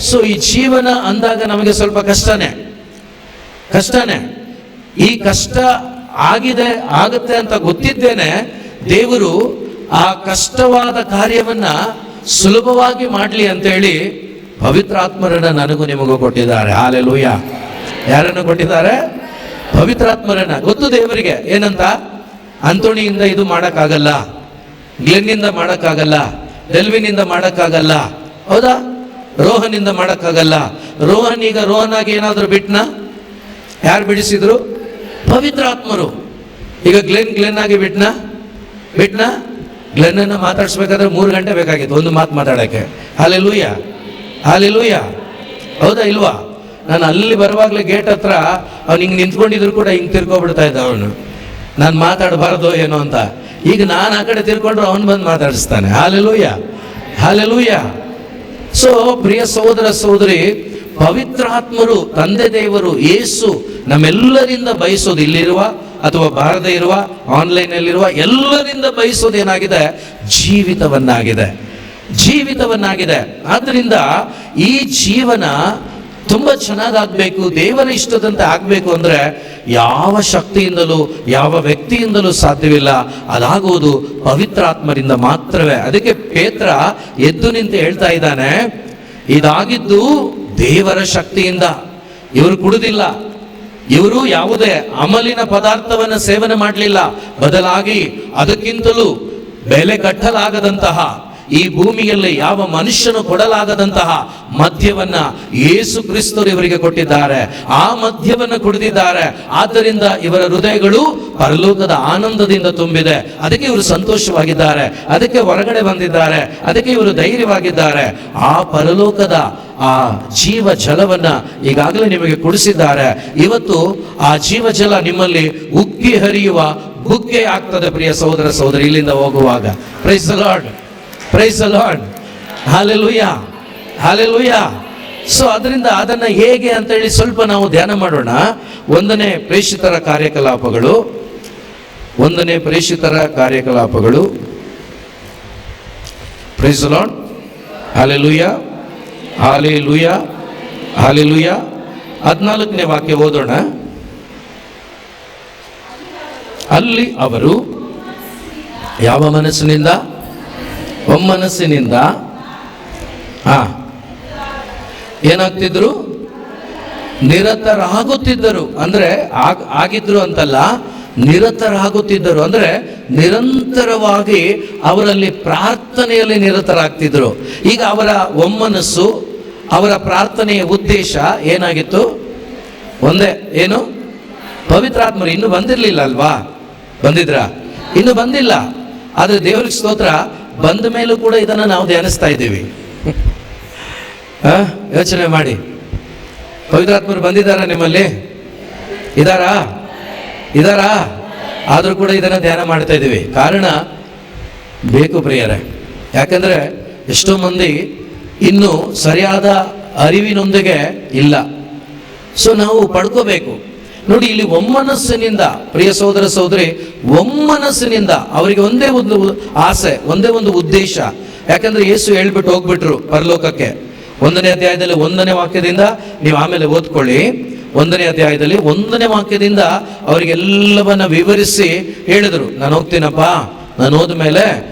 ಸೊ ಈ ಜೀವನ ಅಂದಾಗ ನಮಗೆ ಸ್ವಲ್ಪ ಕಷ್ಟನೇ. ಈ ಕಷ್ಟ ಆಗುತ್ತೆ ಅಂತ ಗೊತ್ತಿದ್ದೇನೆ ದೇವರು ಆ ಕಷ್ಟವಾದ ಕಾರ್ಯವನ್ನ ಸುಲಭವಾಗಿ ಮಾಡಲಿ ಅಂತೇಳಿ ಪವಿತ್ರಾತ್ಮರನ್ನ ನನಗೂ ನಿಮಗೂ ಕೊಟ್ಟಿದ್ದಾರೆ. ಹಲ್ಲೆಲೂಯಾ. ಯಾರನ್ನು ಕೊಟ್ಟಿದ್ದಾರೆ? ಪವಿತ್ರಾತ್ಮರನ್ನ. ಗೊತ್ತು ದೇವರಿಗೆ ಏನಂತ, ಅಂತೋಣಿಯಿಂದ ಇದು ಮಾಡೋಕ್ಕಾಗಲ್ಲ, ಗ್ಲೆನ್ನಿಂದ ಮಾಡೋಕ್ಕಾಗಲ್ಲ, ಡೆಲ್ವಿನಿಂದ ಮಾಡೋಕ್ಕಾಗಲ್ಲ, ಹೌದಾ? ರೋಹನಿಂದ ಮಾಡೋಕ್ಕಾಗಲ್ಲ. ರೋಹನ್ ಈಗ ರೋಹನ್ ಆಗಿ ಏನಾದರೂ ಬಿಟ್ನಾ? ಯಾರು ಬಿಡಿಸಿದ್ರು? ಪವಿತ್ರಾತ್ಮರು. ಈಗ ಗ್ಲೆನ್ ಆಗಿ ಬಿಟ್ನಾ? ಗ್ಲೆನ್ನನ್ನು ಮಾತಾಡಿಸ್ಬೇಕಾದ್ರೆ 3 ಗಂಟೆ ಬೇಕಾಗಿತ್ತು ಒಂದು ಮಾತು ಮಾತಾಡೋಕ್ಕೆ. Hallelujah, hallelujah. ಹೌದಾ ಇಲ್ವಾ? ನಾನು ಅಲ್ಲಿ ಬರುವಾಗಲೇ ಗೇಟ್ ಹತ್ರ ಅವ್ನು ಹಿಂಗೆ ನಿಂತ್ಕೊಂಡಿದ್ರು ಕೂಡ ಹಿಂಗೆ ತಿರ್ಕೊಬಿಡ್ತಾ ಇದ್ದ ಅವನು, ನಾನು ಮಾತಾಡಬಾರ್ದು ಏನೋ ಅಂತ. ಈಗ ನಾನು ಆ ಕಡೆ ತಿರ್ಕೊಂಡ್ರು ಅವನು ಬಂದು ಮಾತಾಡಿಸ್ತಾನೆ. Hallelujah, hallelujah. ಸೊ ಪ್ರಿಯ ಸಹೋದರ ಸಹೋದರಿ, ಪವಿತ್ರಾತ್ಮರು, ತಂದೆ ದೇವರು, ಯೇಸು ನಮ್ಮೆಲ್ಲರಿಂದ ಬಯಸೋದು, ಇಲ್ಲಿರುವ ಅಥವಾ ಬಾರದೇ ಇರುವ, ಆನ್ಲೈನಲ್ಲಿರುವ ಎಲ್ಲರಿಂದ ಬಯಸೋದು ಏನಾಗಿದೆ? ಜೀವಿತವನ್ನಾಗಿದೆ. ಆದ್ದರಿಂದ ಈ ಜೀವನ ತುಂಬ ಚೆನ್ನಾಗಾಗಬೇಕು, ದೇವರ ಇಷ್ಟದಂತೆ ಆಗಬೇಕು ಅಂದರೆ ಯಾವ ಶಕ್ತಿಯಿಂದಲೂ ಯಾವ ವ್ಯಕ್ತಿಯಿಂದಲೂ ಸಾಧ್ಯವಿಲ್ಲ. ಅದಾಗುವುದು ಪವಿತ್ರಾತ್ಮರಿಂದ ಮಾತ್ರವೇ. ಅದಕ್ಕೆ ಪೇತ್ರ ಎದ್ದು ನಿಂತು ಹೇಳ್ತಾ ಇದ್ದಾನೆ, ಇದಾಗಿದ್ದು ದೇವರ ಶಕ್ತಿಯಿಂದ. ಇವರು ಕುಡಿದಿಲ್ಲ, ಇವರು ಯಾವುದೇ ಅಮಲಿನ ಪದಾರ್ಥವನ್ನು ಸೇವನೆ ಮಾಡಲಿಲ್ಲ, ಬದಲಾಗಿ ಅದಕ್ಕಿಂತಲೂ ಬೆಲೆ ಕಟ್ಟಲಾಗದಂತಹ, ಈ ಭೂಮಿಯಲ್ಲಿ ಯಾವ ಮನುಷ್ಯನು ಕೊಡಲಾಗದಂತಹ ಮದ್ಯವನ್ನ ಯೇಸು ಕ್ರಿಸ್ತರು ಇವರಿಗೆ ಕೊಟ್ಟಿದ್ದಾರೆ. ಆ ಮದ್ಯವನ್ನು ಕುಡಿದಿದ್ದಾರೆ. ಆದ್ದರಿಂದ ಇವರ ಹೃದಯಗಳು ಪರಲೋಕದ ಆನಂದದಿಂದ ತುಂಬಿದೆ. ಅದಕ್ಕೆ ಇವರು ಸಂತೋಷವಾಗಿದ್ದಾರೆ, ಅದಕ್ಕೆ ಹೊರಗಡೆ ಬಂದಿದ್ದಾರೆ, ಅದಕ್ಕೆ ಇವರು ಧೈರ್ಯವಾಗಿದ್ದಾರೆ. ಆ ಪರಲೋಕದ ಆ ಜೀವ ಜಲವನ್ನ ಈಗಾಗಲೇ ನಿಮಗೆ ಕುಡಿಸಿದ್ದಾರೆ. ಇವತ್ತು ಆ ಜೀವ ಜಲ ನಿಮ್ಮಲ್ಲಿ ಉಕ್ಕಿ ಹರಿಯುವ ಬುಗ್ಗೆ ಆಗ್ತದೆ ಪ್ರಿಯ ಸಹೋದರ ಸಹೋದರಿ, ಇಲ್ಲಿಂದ ಹೋಗುವಾಗ. Praise the Lord, praise the Lord, hallelujah, hallelujah. So ಅದರಿಂದ ಅದನ್ನ ಹೇಗೆ ಅಂತ ಹೇಳಿ ಸ್ವಲ್ಪ ನಾವು ಧ್ಯಾನ ಮಾಡೋಣ. ಒಂದನೇ ಪ್ರೇಷಿತರ ಕಾರ್ಯಕಲಾಪಗಳು. Praise the Lord, hallelujah, hallelujah, hallelujah. 14ನೇ ವಾಕ್ಯ ಓದೋಣ. ಅಲ್ಲಿ ಅವರು ಯಾವ ಮನಸ್ಸಿನಿಂದ? ಒಮ್ಮನಸ್ಸಿನಿಂದ ಏನಾಗ್ತಿದ್ರು? ನಿರತರಾಗುತ್ತಿದ್ದರು. ಅಂದ್ರೆ ಆಗಿದ್ರು ಅಂತಲ್ಲ, ನಿರತರಾಗುತ್ತಿದ್ದರು. ಅಂದ್ರೆ ನಿರಂತರವಾಗಿ ಅವರಲ್ಲಿ ಪ್ರಾರ್ಥನೆಯಲ್ಲಿ ನಿರತರಾಗ್ತಿದ್ರು. ಈಗ ಅವರ ಒಮ್ಮನಸ್ಸು, ಅವರ ಪ್ರಾರ್ಥನೆಯ ಉದ್ದೇಶ ಏನಾಗಿತ್ತು? ಒಂದೇ, ಏನು? ಪವಿತ್ರಾತ್ಮರು ಇನ್ನೂ ಬಂದಿರಲಿಲ್ಲ ಅಲ್ವಾ? ಬಂದಿದ್ರ? ಇನ್ನು ಬಂದಿಲ್ಲ. ಆದರೆ ದೇವರಿಗೆ ಸ್ತೋತ್ರ, ಬಂದ ಮೇಲೂ ಕೂಡ ಇದನ್ನು ನಾವು ಧ್ಯಾನಿಸ್ತಾ ಇದ್ದೀವಿ. ಯೋಚನೆ ಮಾಡಿ, ಪವಿತ್ರಾತ್ಮರು ಬಂದಿದ್ದಾರಾ ನಿಮ್ಮಲ್ಲಿ? ಇದಾರಾ? ಆದರೂ ಕೂಡ ಇದನ್ನು ಧ್ಯಾನ ಮಾಡ್ತಾ ಇದ್ದೀವಿ. ಕಾರಣ ಬೇಕು ಪ್ರಿಯರೇ. ಯಾಕಂದ್ರೆ ಎಷ್ಟೋ ಮಂದಿ ಇನ್ನೂ ಸರಿಯಾದ ಅರಿವಿನೊಂದಿಗೆ ಇಲ್ಲ. ಸೊ ನಾವು ಪಡ್ಕೋಬೇಕು. ನೋಡಿ, ಇಲ್ಲಿ ಒಮ್ಮನಸ್ಸಿನಿಂದ, ಪ್ರಿಯ ಸಹೋದರ ಸಹೋದರಿ, ಒಮ್ಮನಸ್ಸಿನಿಂದ ಅವರಿಗೆ ಒಂದೇ ಒಂದು ಆಸೆ, ಒಂದೇ ಒಂದು ಉದ್ದೇಶ. ಯಾಕಂದ್ರೆ ಯೇಸು ಹೇಳ್ಬಿಟ್ಟು ಹೋಗ್ಬಿಟ್ರು ಪರಲೋಕಕ್ಕೆ. 1ನೇ ಅಧ್ಯಾಯದಲ್ಲಿ 1ನೇ ವಾಕ್ಯದಿಂದ ನೀವು ಆಮೇಲೆ ಓದ್ಕೊಳ್ಳಿ. 1ನೇ ಅಧ್ಯಾಯದಲ್ಲಿ 1ನೇ ವಾಕ್ಯದಿಂದ ಅವರಿಗೆಲ್ಲವನ್ನ ವಿವರಿಸಿ ಹೇಳಿದ್ರು, ನಾನು ಹೋಗ್ತೀನಪ್ಪ, ನಾನು ಹೋದ ಮೇಲೆ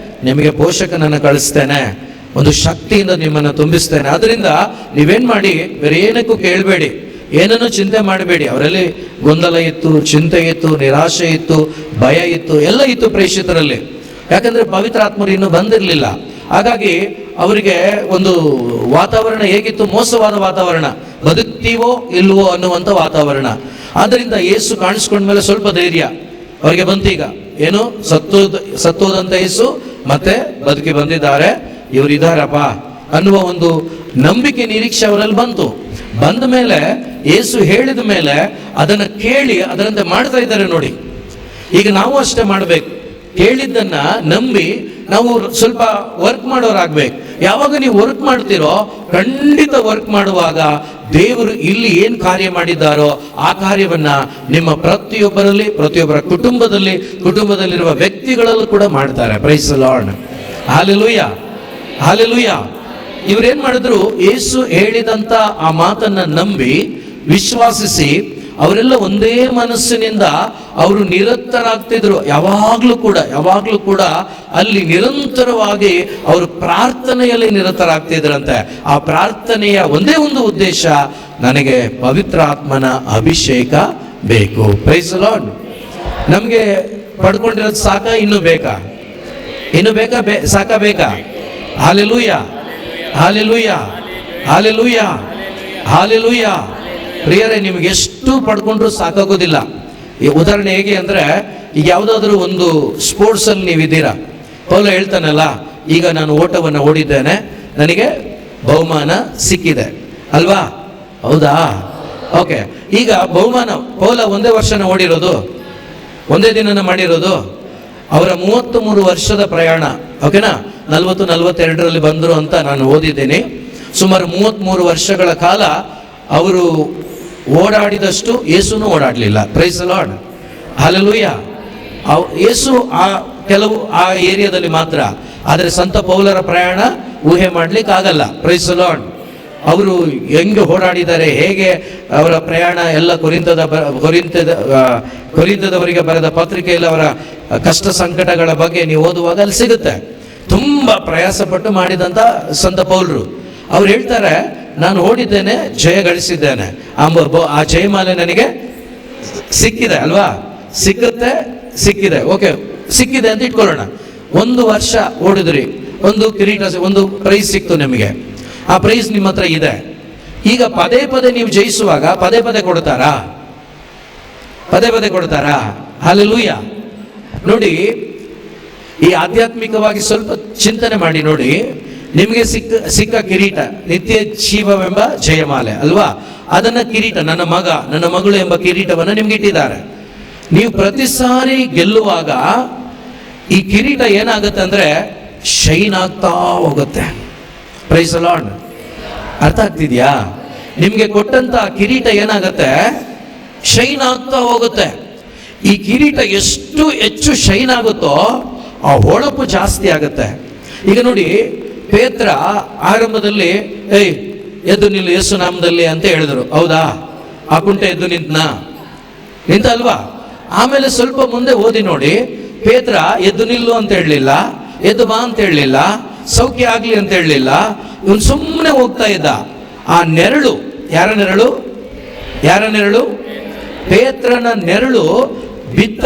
ನಿಮಗೆ ಪೋಷಕನನ್ನು ಕಳಿಸ್ತೇನೆ, ಒಂದು ಶಕ್ತಿಯಿಂದ ನಿಮ್ಮನ್ನು ತುಂಬಿಸ್ತೇನೆ. ಅದರಿಂದ ನೀವೇನ್ ಮಾಡಿ, ಬೇರೆ ಏನಕ್ಕೂ ಕೇಳಬೇಡಿ, ಏನನ್ನು ಚಿಂತೆ ಮಾಡಬೇಡಿ. ಅವರಲ್ಲಿ ಗೊಂದಲ ಇತ್ತು, ಚಿಂತೆ ಇತ್ತು, ನಿರಾಶೆ ಇತ್ತು, ಭಯ ಇತ್ತು, ಎಲ್ಲ ಇತ್ತು ಪ್ರೇಷಿತರಲ್ಲಿ. ಯಾಕಂದ್ರೆ ಪವಿತ್ರಾತ್ಮರು ಇನ್ನೂ ಬಂದಿರಲಿಲ್ಲ. ಹಾಗಾಗಿ ಅವರಿಗೆ ಒಂದು ವಾತಾವರಣ ಹೇಗಿತ್ತು? ಮೋಸವಾದ ವಾತಾವರಣ, ಬದುಕ್ತೀವೋ ಇಲ್ವೋ ಅನ್ನುವಂಥ ವಾತಾವರಣ. ಆದ್ದರಿಂದ ಯೇಸು ಕಾಣಿಸ್ಕೊಂಡ್ಮೇಲೆ ಸ್ವಲ್ಪ ಧೈರ್ಯ ಅವರಿಗೆ ಬಂತೀಗ. ಏನು? ಸತ್ತೋದಂತ ಯೇಸು ಮತ್ತೆ ಬದುಕಿ ಬಂದಿದ್ದಾರೆ, ಇವರಿದ್ದಾರಪ್ಪ ಅನ್ನುವ ಒಂದು ನಂಬಿಕೆ, ನಿರೀಕ್ಷೆ ಅವರಲ್ಲಿ ಬಂತು. ಬಂದ ಮೇಲೆ ಯೇಸು ಹೇಳಿದ ಮೇಲೆ ಅದನ್ನು ಕೇಳಿ ಅದರಂತೆ ಮಾಡ್ತಾ ಇದ್ದಾರೆ ನೋಡಿ. ಈಗ ನಾವು ಅಷ್ಟೇ ಮಾಡಬೇಕು. ಕೇಳಿದ್ದನ್ನ ನಂಬಿ ನಾವು ಸ್ವಲ್ಪ ವರ್ಕ್ ಮಾಡೋರಾಗ್ಬೇಕು. ಯಾವಾಗ ನೀವು ವರ್ಕ್ ಮಾಡ್ತೀರೋ, ಖಂಡಿತ ವರ್ಕ್ ಮಾಡುವಾಗ ದೇವರು ಇಲ್ಲಿ ಏನು ಕಾರ್ಯ ಮಾಡಿದ್ದಾರೋ ಆ ಕಾರ್ಯವನ್ನ ನಿಮ್ಮ ಪ್ರತಿಯೊಬ್ಬರಲ್ಲಿ, ಪ್ರತಿಯೊಬ್ಬರ ಕುಟುಂಬದಲ್ಲಿರುವ ವ್ಯಕ್ತಿಗಳಲ್ಲೂ ಕೂಡ ಮಾಡ್ತಾರೆ. Praise the Lord. Hallelujah, hallelujah. ಇವರೇನ್ ಮಾಡಿದ್ರು? ಯೇಸು ಹೇಳಿದಂತ ಆ ಮಾತನ್ನ ನಂಬಿ ವಿಶ್ವಾಸಿಸಿ ಅವರೆಲ್ಲ ಒಂದೇ ಮನಸ್ಸಿನಿಂದ ಅವರು ನಿರತರಾಗ್ತಿದ್ರು. ಯಾವಾಗ್ಲೂ ಕೂಡ ಅಲ್ಲಿ ನಿರಂತರವಾಗಿ ಅವರು ಪ್ರಾರ್ಥನೆಯಲ್ಲಿ ನಿರತರಾಗ್ತಿದ್ರಂತೆ. ಆ ಪ್ರಾರ್ಥನೆಯ ಒಂದೇ ಒಂದು ಉದ್ದೇಶ, ನನಗೆ ಪವಿತ್ರಾತ್ಮನ ಅಭಿಷೇಕ ಬೇಕು. Praise the Lord. ನಮ್ಗೆ ಪಡ್ಕೊಂಡಿರೋದು ಸಾಕ? ಇನ್ನು ಬೇಕಾ? ಬೇಕಾ? Hallelujah, hallelujah, hallelujah, hallelujah. ಪ್ರಿಯರೇ, ನಿಮ್ಗೆ ಎಷ್ಟು ಪಡ್ಕೊಂಡ್ರು ಸಾಕಾಗೋದಿಲ್ಲ. ಈ ಉದಾಹರಣೆ ಹೇಗೆ ಅಂದರೆ, ಈಗ ಯಾವುದಾದ್ರೂ ಒಂದು ಸ್ಪೋರ್ಟ್ಸಲ್ಲಿ ನೀವಿದ್ದೀರಾ. ಪೌಲ ಹೇಳ್ತಾನಲ್ಲ, ಈಗ ನಾನು ಓಟವನ್ನು ಓಡಿದ್ದೇನೆ, ನನಗೆ ಬಹುಮಾನ ಸಿಕ್ಕಿದೆ ಅಲ್ವಾ? ಹೌದಾ? ಓಕೆ. ಈಗ ಬಹುಮಾನ ಪೌಲ ಒಂದೇ ವರ್ಷನ ಓಡಿರೋದು, ಒಂದೇ ದಿನನ ಮಾಡಿರೋದು. ಅವರ 33 ವರ್ಷದ ಪ್ರಯಾಣ, ಓಕೆನಾ? 42ರಲ್ಲಿ ಬಂದರು ಅಂತ ನಾನು ಓದಿದ್ದೀನಿ. ಸುಮಾರು 33 ವರ್ಷಗಳ ಕಾಲ ಅವರು ಓಡಾಡಿದಷ್ಟು ಯೇಸುನು ಓಡಾಡಲಿಲ್ಲ. Praise the Lord, hallelujah. ಯೇಸು ಆ ಏರಿಯಾದಲ್ಲಿ ಮಾತ್ರ. ಆದರೆ ಸಂತ ಪೌಲರ ಪ್ರಯಾಣ ಊಹೆ ಮಾಡ್ಲಿಕ್ಕೆ ಆಗಲ್ಲ. Praise the Lord. ಅವರು ಹೆಂಗೆ ಓಡಾಡಿದ್ದಾರೆ, ಹೇಗೆ ಅವರ ಪ್ರಯಾಣ ಎಲ್ಲ ಕೊರಿಂಥದವರಿಗೆ ಬರೆದ ಪತ್ರಿಕೆಯಲ್ಲಿ ಅವರ ಕಷ್ಟ ಸಂಕಟಗಳ ಬಗ್ಗೆ ನೀವು ಓದುವಾಗ ಅಲ್ಲಿ ಸಿಗುತ್ತೆ. ತುಂಬ ಪ್ರಯಾಸಪಟ್ಟು ಮಾಡಿದಂಥ ಸಂತ ಪೌಲರು ಅವ್ರು ಹೇಳ್ತಾರೆ, ನಾನು ಓಡಿದ್ದೇನೆ, ಜಯ ಗಳಿಸಿದ್ದೇನೆ, ಆ ಜಯಮಾಲೆ ನನಗೆ ಸಿಕ್ಕಿದೆ ಅಲ್ವಾ? ಸಿಕ್ಕಿದೆ, ಓಕೆ, ಸಿಕ್ಕಿದೆ ಅಂತ ಇಟ್ಕೊಳ್ಳೋಣ. 1 ವರ್ಷ ಓಡಿದ್ರಿ, ಒಂದು ಕಿರೀಟ, ಒಂದು ಪ್ರೈಸ್ ಸಿಕ್ತು ನಿಮಗೆ. ಆ ಪ್ರೈಸ್ ನಿಮ್ಮ ಹತ್ರ ಇದೆ. ಈಗ ಪದೇ ಪದೇ ನೀವು ಜಯಿಸುವಾಗ ಪದೇ ಪದೇ ಕೊಡ್ತಾರಾ? ಹಲ್ಲೆಲೂಯಾ. ನೋಡಿ, ಈ ಆಧ್ಯಾತ್ಮಿಕವಾಗಿ ಸ್ವಲ್ಪ ಚಿಂತನೆ ಮಾಡಿ ನೋಡಿ. ನಿಮಗೆ ಸಿಕ್ಕ ಕಿರೀಟ ನಿತ್ಯ ಜೀವವೆಂಬ ಜಯಮಾಲೆ ಅಲ್ವಾ? ಅದನ್ನ ಕಿರೀಟ, ನನ್ನ ಮಗಳು ಎಂಬ ಕಿರೀಟವನ್ನು ನಿಮ್ಗೆ ಇಟ್ಟಿದ್ದಾರೆ. ನೀವು ಪ್ರತಿ ಸಾರಿ ಗೆಲ್ಲುವಾಗ ಈ ಕಿರೀಟ ಏನಾಗುತ್ತೆ ಅಂದ್ರೆ ಶೈನ್ ಆಗ್ತಾ ಹೋಗುತ್ತೆ. Praise the Lord. ಅರ್ಥ ಆಗ್ತಿದ್ಯಾ? ನಿಮ್ಗೆ ಕೊಟ್ಟಂತ ಕಿರೀಟ ಏನಾಗುತ್ತೆ? ಶೈನ್ ಆಗ್ತಾ ಹೋಗುತ್ತೆ. ಈ ಕಿರೀಟ ಎಷ್ಟು ಹೆಚ್ಚು ಶೈನ್ ಆಗುತ್ತೋ ಆ ಹೊಳಪು ಜಾಸ್ತಿ ಆಗುತ್ತೆ. ಈಗ ನೋಡಿ, ಪೇತ್ರ ಆರಂಭದಲ್ಲಿ ಎದ್ದು ನಿಲ್ಲು ಯೇಸು ನಾಮದಲ್ಲಿ ಅಂತ ಹೇಳಿದ್ರು. ಹೌದಾ? ಆ ಕುಂಟೆ ಎದ್ದು ನಿಂತ ಅಲ್ವಾ? ಆಮೇಲೆ ಸ್ವಲ್ಪ ಮುಂದೆ ಓದಿ ನೋಡಿ, ಪೇತ್ರ ಎದ್ದು ನಿಲ್ಲು ಅಂತ ಹೇಳಲಿಲ್ಲ, ಎದ್ದು ಬಾ ಅಂತ ಹೇಳಲಿಲ್ಲ, ಸೌಖ್ಯ ಆಗ್ಲಿ ಅಂತ ಹೇಳಲಿಲ್ಲ. ಇವನು ಸುಮ್ಮನೆ ಹೋಗ್ತಾ ಇದ್ದ. ಆ ನೆರಳು, ಯಾರ ನೆರಳು? ಪೇತ್ರನ ನೆರಳು ಬಿದ್ದ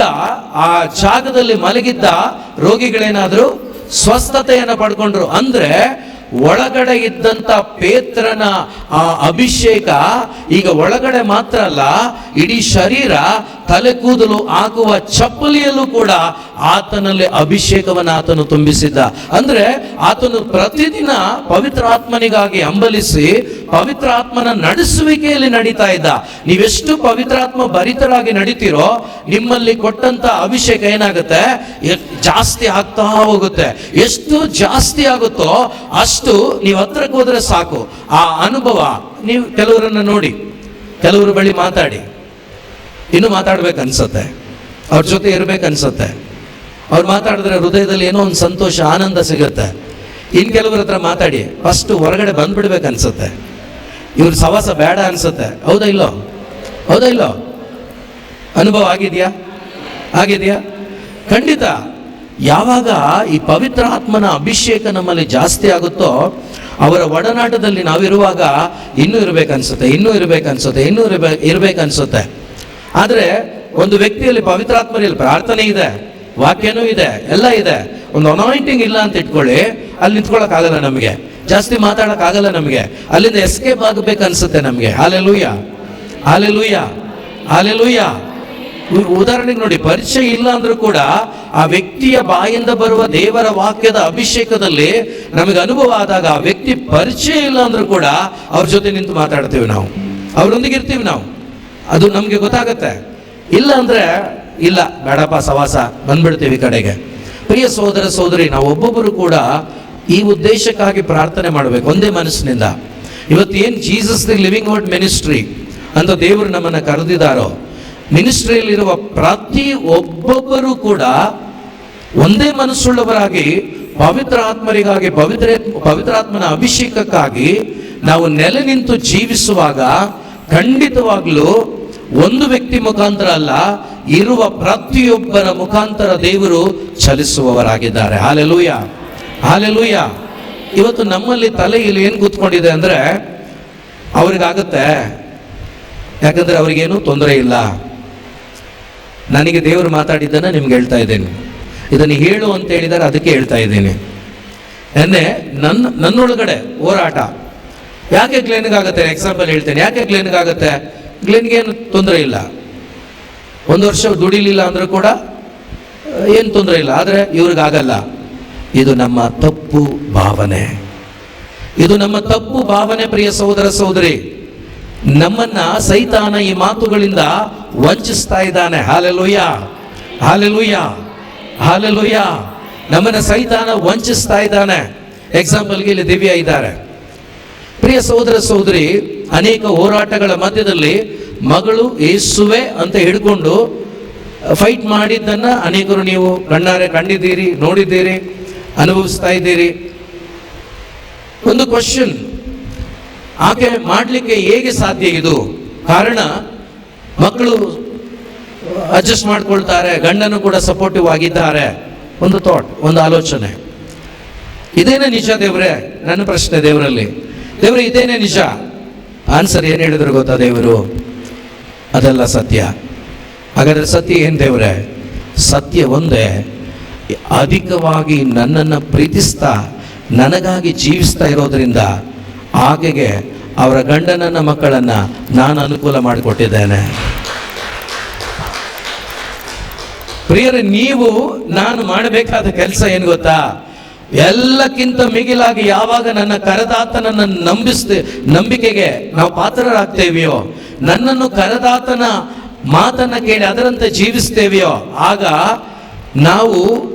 ಆ ಜಾಗದಲ್ಲಿ ಮಲಗಿದ್ದ ರೋಗಿಗಳೇನಾದ್ರು ಸ್ವಸ್ಥತೆಯನ್ನು ಪಡ್ಕೊಂಡ್ರು. ಅಂದ್ರೆ ಒಳಗಡೆ ಇದ್ದಂತ ಪೇತ್ರನ ಆ ಅಭಿಷೇಕ ಈಗ ಒಳಗಡೆ ಮಾತ್ರ ಅಲ್ಲ, ಇಡೀ ಶರೀರ, ತಲೆ ಕೂದಲು ಹಾಕುವ ಚಪ್ಪಲಿಯಲ್ಲೂ ಕೂಡ ಆತನಲ್ಲಿ ಅಭಿಷೇಕವನ್ನು ಆತನು ತುಂಬಿಸಿದ್ದ. ಅಂದ್ರೆ ಆತನು ಪ್ರತಿದಿನ ಪವಿತ್ರಾತ್ಮನಿಗಾಗಿ ಹಂಬಲಿಸಿ ಪವಿತ್ರಾತ್ಮನ ನಡೆಸುವಿಕೆಯಲ್ಲಿ ನಡೀತಾ ಇದ್ದ. ನೀವೆಷ್ಟು ಪವಿತ್ರಾತ್ಮ ಭರಿತರಾಗಿ ನಡೀತೀರೋ ನಿಮ್ಮಲ್ಲಿ ಕೊಟ್ಟಂತ ಅಭಿಷೇಕ ಏನಾಗುತ್ತೆ? ಜಾಸ್ತಿ ಆಗ್ತಾ ಹೋಗುತ್ತೆ. ಎಷ್ಟು ಜಾಸ್ತಿ ಆಗುತ್ತೋ ಅಷ್ಟು ನೀವು ಹತ್ರಕ್ಕೆ ಹೋದ್ರೆ ಸಾಕು. ಆ ಅನುಭವ, ನೀವು ಕೆಲವರನ್ನ ನೋಡಿ, ಕೆಲವರು ಬಳಿ ಮಾತಾಡಿ, ಇನ್ನು ಮಾತಾಡ್ಬೇಕನ್ಸತ್ತೆ, ಅವ್ರ ಜೊತೆ ಇರ್ಬೇಕನ್ಸತ್ತೆ. ಅವ್ರು ಮಾತಾಡಿದ್ರೆ ಹೃದಯದಲ್ಲಿ ಏನೋ ಒಂದು ಸಂತೋಷ, ಆನಂದ ಸಿಗುತ್ತೆ. ಇನ್ನು ಕೆಲವ್ರ ಹತ್ರ ಮಾತಾಡಿ ಫಸ್ಟ್ ಹೊರಗಡೆ ಬಂದ್ಬಿಡ್ಬೇಕನ್ಸುತ್ತೆ, ಇವ್ರ ಸವಾಸ ಬೇಡ ಅನ್ಸುತ್ತೆ. ಹೌದಾ ಇಲ್ಲೋ? ಅನುಭವ ಆಗಿದೆಯಾ? ಖಂಡಿತ. ಯಾವಾಗ ಈ ಪವಿತ್ರ ಆತ್ಮನ ಅಭಿಷೇಕ ನಮ್ಮಲ್ಲಿ ಜಾಸ್ತಿ ಆಗುತ್ತೋ ಅವರ ಒಡನಾಟದಲ್ಲಿ ನಾವಿರುವಾಗ ಇನ್ನೂ ಇರಬೇಕನ್ಸುತ್ತೆ. ಆದರೆ ಒಂದು ವ್ಯಕ್ತಿಯಲ್ಲಿ ಪವಿತ್ರಾತ್ಮನಲ್ಲಿ ಪ್ರಾರ್ಥನೆ ಇದೆ, ವಾಕ್ಯನೂ ಇದೆ, ಎಲ್ಲ ಇದೆ, ಒಂದು ಅನಾಯಿಂಟಿಂಗ್ ಇಲ್ಲ ಅಂತ ಇಟ್ಕೊಳ್ಳಿ, ಅಲ್ಲಿ ನಿಂತ್ಕೊಳ್ಳೋಕ್ಕಾಗಲ್ಲ ನಮಗೆ. ಜಾಸ್ತಿ ಮಾತಾಡೋಕ್ಕಾಗಲ್ಲ ನಮಗೆ, ಅಲ್ಲಿಂದ ಎಸ್ಕೇಪ್ ಆಗಬೇಕು ಅನ್ಸುತ್ತೆ ನಮಗೆ. Hallelujah, hallelujah, hallelujah. ಉದಾಹರಣೆಗೆ ನೋಡಿ, ಪರಿಚಯ ಇಲ್ಲ ಅಂದ್ರೂ ಕೂಡ ಆ ವ್ಯಕ್ತಿಯ ಬಾಯಿಂದ ಬರುವ ದೇವರ ವಾಕ್ಯದ ಅಭಿಷೇಕದಲ್ಲಿ ನಮಗೆ ಅನುಭವ ಆದಾಗ, ಆ ವ್ಯಕ್ತಿ ಪರಿಚಯ ಇಲ್ಲ ಅಂದ್ರೂ ಕೂಡ ಅವ್ರ ಜೊತೆ ನಿಂತು ಮಾತಾಡ್ತೀವಿ ನಾವು, ಅವರೊಂದಿಗೆ ಇರ್ತೀವಿ ನಾವು, ಅದು ನಮಗೆ ಗೊತ್ತಾಗತ್ತೆ. ಇಲ್ಲ ಅಂದ್ರೆ ಇಲ್ಲ, ಬೇಡಪ್ಪ ಸವಾಸ, ಬಂದ್ಬಿಡ್ತೀವಿ ಕಡೆಗೆ. ಪ್ರಿಯ ಸಹೋದರ ಸಹೋದರಿ, ನಾವು ಒಬ್ಬೊಬ್ಬರು ಕೂಡ ಈ ಉದ್ದೇಶಕ್ಕಾಗಿ ಪ್ರಾರ್ಥನೆ ಮಾಡಬೇಕು ಒಂದೇ ಮನಸ್ಸಿನಿಂದ. ಇವತ್ತು ಏನು Jesus the living word ministry ಅಂತ ದೇವರು ನಮ್ಮನ್ನು ಕರೆದಿದ್ದಾರೋ, ಮಿನಿಸ್ಟ್ರಿಯಲ್ಲಿರುವ ಪ್ರತಿ ಒಬ್ಬೊಬ್ಬರು ಕೂಡ ಒಂದೇ ಮನಸ್ಸುಳ್ಳವರಾಗಿ ಪವಿತ್ರ ಆತ್ಮರಿಗಾಗಿ, ಪವಿತ್ರಾತ್ಮನ ಅಭಿಷೇಕಕ್ಕಾಗಿ ನಾವು ನೆಲೆ ನಿಂತು ಜೀವಿಸುವಾಗ ಖಂಡಿತವಾಗ್ಲೂ ಒಂದು ವ್ಯಕ್ತಿ ಮುಖಾಂತರ ಅಲ್ಲ, ಇರುವ ಪ್ರತಿಯೊಬ್ಬರ ಮುಖಾಂತರ ದೇವರು ಚಲಿಸುವವರಾಗಿದ್ದಾರೆ. Hallelujah, hallelujah. ಇವತ್ತು ನಮ್ಮಲ್ಲಿ ತಲೆಯಲ್ಲಿ ಏನು ಕೂತ್ಕೊಂಡಿದೆ ಅಂದರೆ, ಅವ್ರಿಗಾಗತ್ತೆ, ಯಾಕಂದ್ರೆ ಅವ್ರಿಗೇನು ತೊಂದರೆ ಇಲ್ಲ. ನನಗೆ ದೇವರು ಮಾತಾಡಿದ್ದನ್ನು ನಿಮ್ಗೆ ಹೇಳ್ತಾ ಇದ್ದೇನೆ, ಇದನ್ನು ಹೇಳು ಅಂತ ಹೇಳಿದ್ದಾರೆ, ಅದಕ್ಕೆ ಹೇಳ್ತಾ ಇದ್ದೀನಿ. ನನ್ನೊಳಗಡೆ ಹೋರಾಟ. ಯಾಕೆ ಗ್ಲೇನ್ಗಾಗತ್ತೆ? ಎಕ್ಸಾಂಪಲ್ ಹೇಳ್ತೇನೆ. ಯಾಕೆ ಗ್ಲೇನ್ಗಾಗತ್ತೆ? ಗ್ಲೇನ್ಗೇನು ತೊಂದರೆ ಇಲ್ಲ, 1 ವರ್ಷ ದುಡಿಲಿಲ್ಲ ಅಂದ್ರೂ ಕೂಡ ಏನು ತೊಂದರೆ ಇಲ್ಲ. ಆದರೆ ಇವ್ರಿಗಾಗಲ್ಲ. ಇದು ನಮ್ಮ ತಪ್ಪು ಭಾವನೆ, ಇದು ನಮ್ಮ ತಪ್ಪು ಭಾವನೆ. ಪ್ರಿಯ ಸಹೋದರ ಸಹೋದರಿ, ನಮ್ಮನ್ನ ಸೈತಾನ ಈ ಮಾತುಗಳಿಂದ ವಂಚಿಸ್ತಾ ಇದ್ದಾನೆ. Hallelujah, hallelujah, hallelujah. ನಮ್ಮನ್ನ ಸೈತಾನ ವಂಚಿಸ್ತಾ ಇದ್ದಾನೆ. ಎಕ್ಸಾಂಪಲ್ಗೆ ಇಲ್ಲಿ ದಿವ್ಯ ಇದ್ದಾರೆ. ಪ್ರಿಯ ಸಹೋದರ ಸಹೋದರಿ, ಅನೇಕ ಹೋರಾಟಗಳ ಮಧ್ಯದಲ್ಲಿ ಮಗಳು ಯೇಸುವೆ ಅಂತ ಹಿಡ್ಕೊಂಡು ಫೈಟ್ ಮಾಡಿದ್ದನ್ನ ಅನೇಕರು ನೀವು ಕಣ್ಣಾರೆ ಕಂಡಿದ್ದೀರಿ, ನೋಡಿದ್ದೀರಿ, ಅನುಭವಿಸ್ತಾ ಇದ್ದೀರಿ. ಒಂದು ಕ್ವಶನ್, ಆಕೆ ಮಾಡಲಿಕ್ಕೆ ಹೇಗೆ ಸಾಧ್ಯ ಇದು? ಕಾರಣ, ಮಕ್ಕಳು ಅಡ್ಜಸ್ಟ್ ಮಾಡ್ಕೊಳ್ತಾರೆ, ಗಂಡನು ಕೂಡ ಸಪೋರ್ಟಿವ್ ಆಗಿದ್ದಾರೆ. ಒಂದು ಥಾಟ್, ಒಂದು ಆಲೋಚನೆ, ಇದೇನೇ ನಿಜ ದೇವ್ರೆ? ನನ್ನ ಪ್ರಶ್ನೆ ದೇವರಲ್ಲಿ, ದೇವ್ರೆ ಇದೇನೇ ನಿಜ? ಆನ್ಸರ್ ಏನು ಹೇಳಿದ್ರು ಗೊತ್ತಾ ದೇವರು? ಅದೆಲ್ಲ ಸತ್ಯ. ಹಾಗಾದ್ರೆ ಸತ್ಯ ಏನು ದೇವ್ರೆ? ಸತ್ಯ ಒಂದೇ, ಅಧಿಕವಾಗಿ ನನ್ನನ್ನು ಪ್ರೀತಿಸ್ತಾ ನನಗಾಗಿ ಜೀವಿಸ್ತಾ ಇರೋದ್ರಿಂದ ಆಕೆಗೆ ಅವರ ಗಂಡನನ್ನ ಮಕ್ಕಳನ್ನ ನಾನು ಅನುಕೂಲ ಮಾಡಿಕೊಟ್ಟಿದ್ದೇನೆ. ಪ್ರಿಯರೇ, ನೀವು ನಾನು ಮಾಡಬೇಕಾದ ಕೆಲಸ ಏನು ಗೊತ್ತಾ? ಎಲ್ಲಕ್ಕಿಂತ ಮಿಗಿಲಾಗಿ ಯಾವಾಗ ನನ್ನ ಕರೆದಾತನನ್ನು ನಂಬಿಕೆಗೆ ನಾವು ಪಾತ್ರರಾಗ್ತೇವೆಯೋ, ನನ್ನನ್ನು ಕರೆದಾತನ ಮಾತನ್ನ ಕೇಳಿ ಅದರಂತೆ ಜೀವಿಸ್ತೇವೆಯೋ, ಆಗ ನಾವು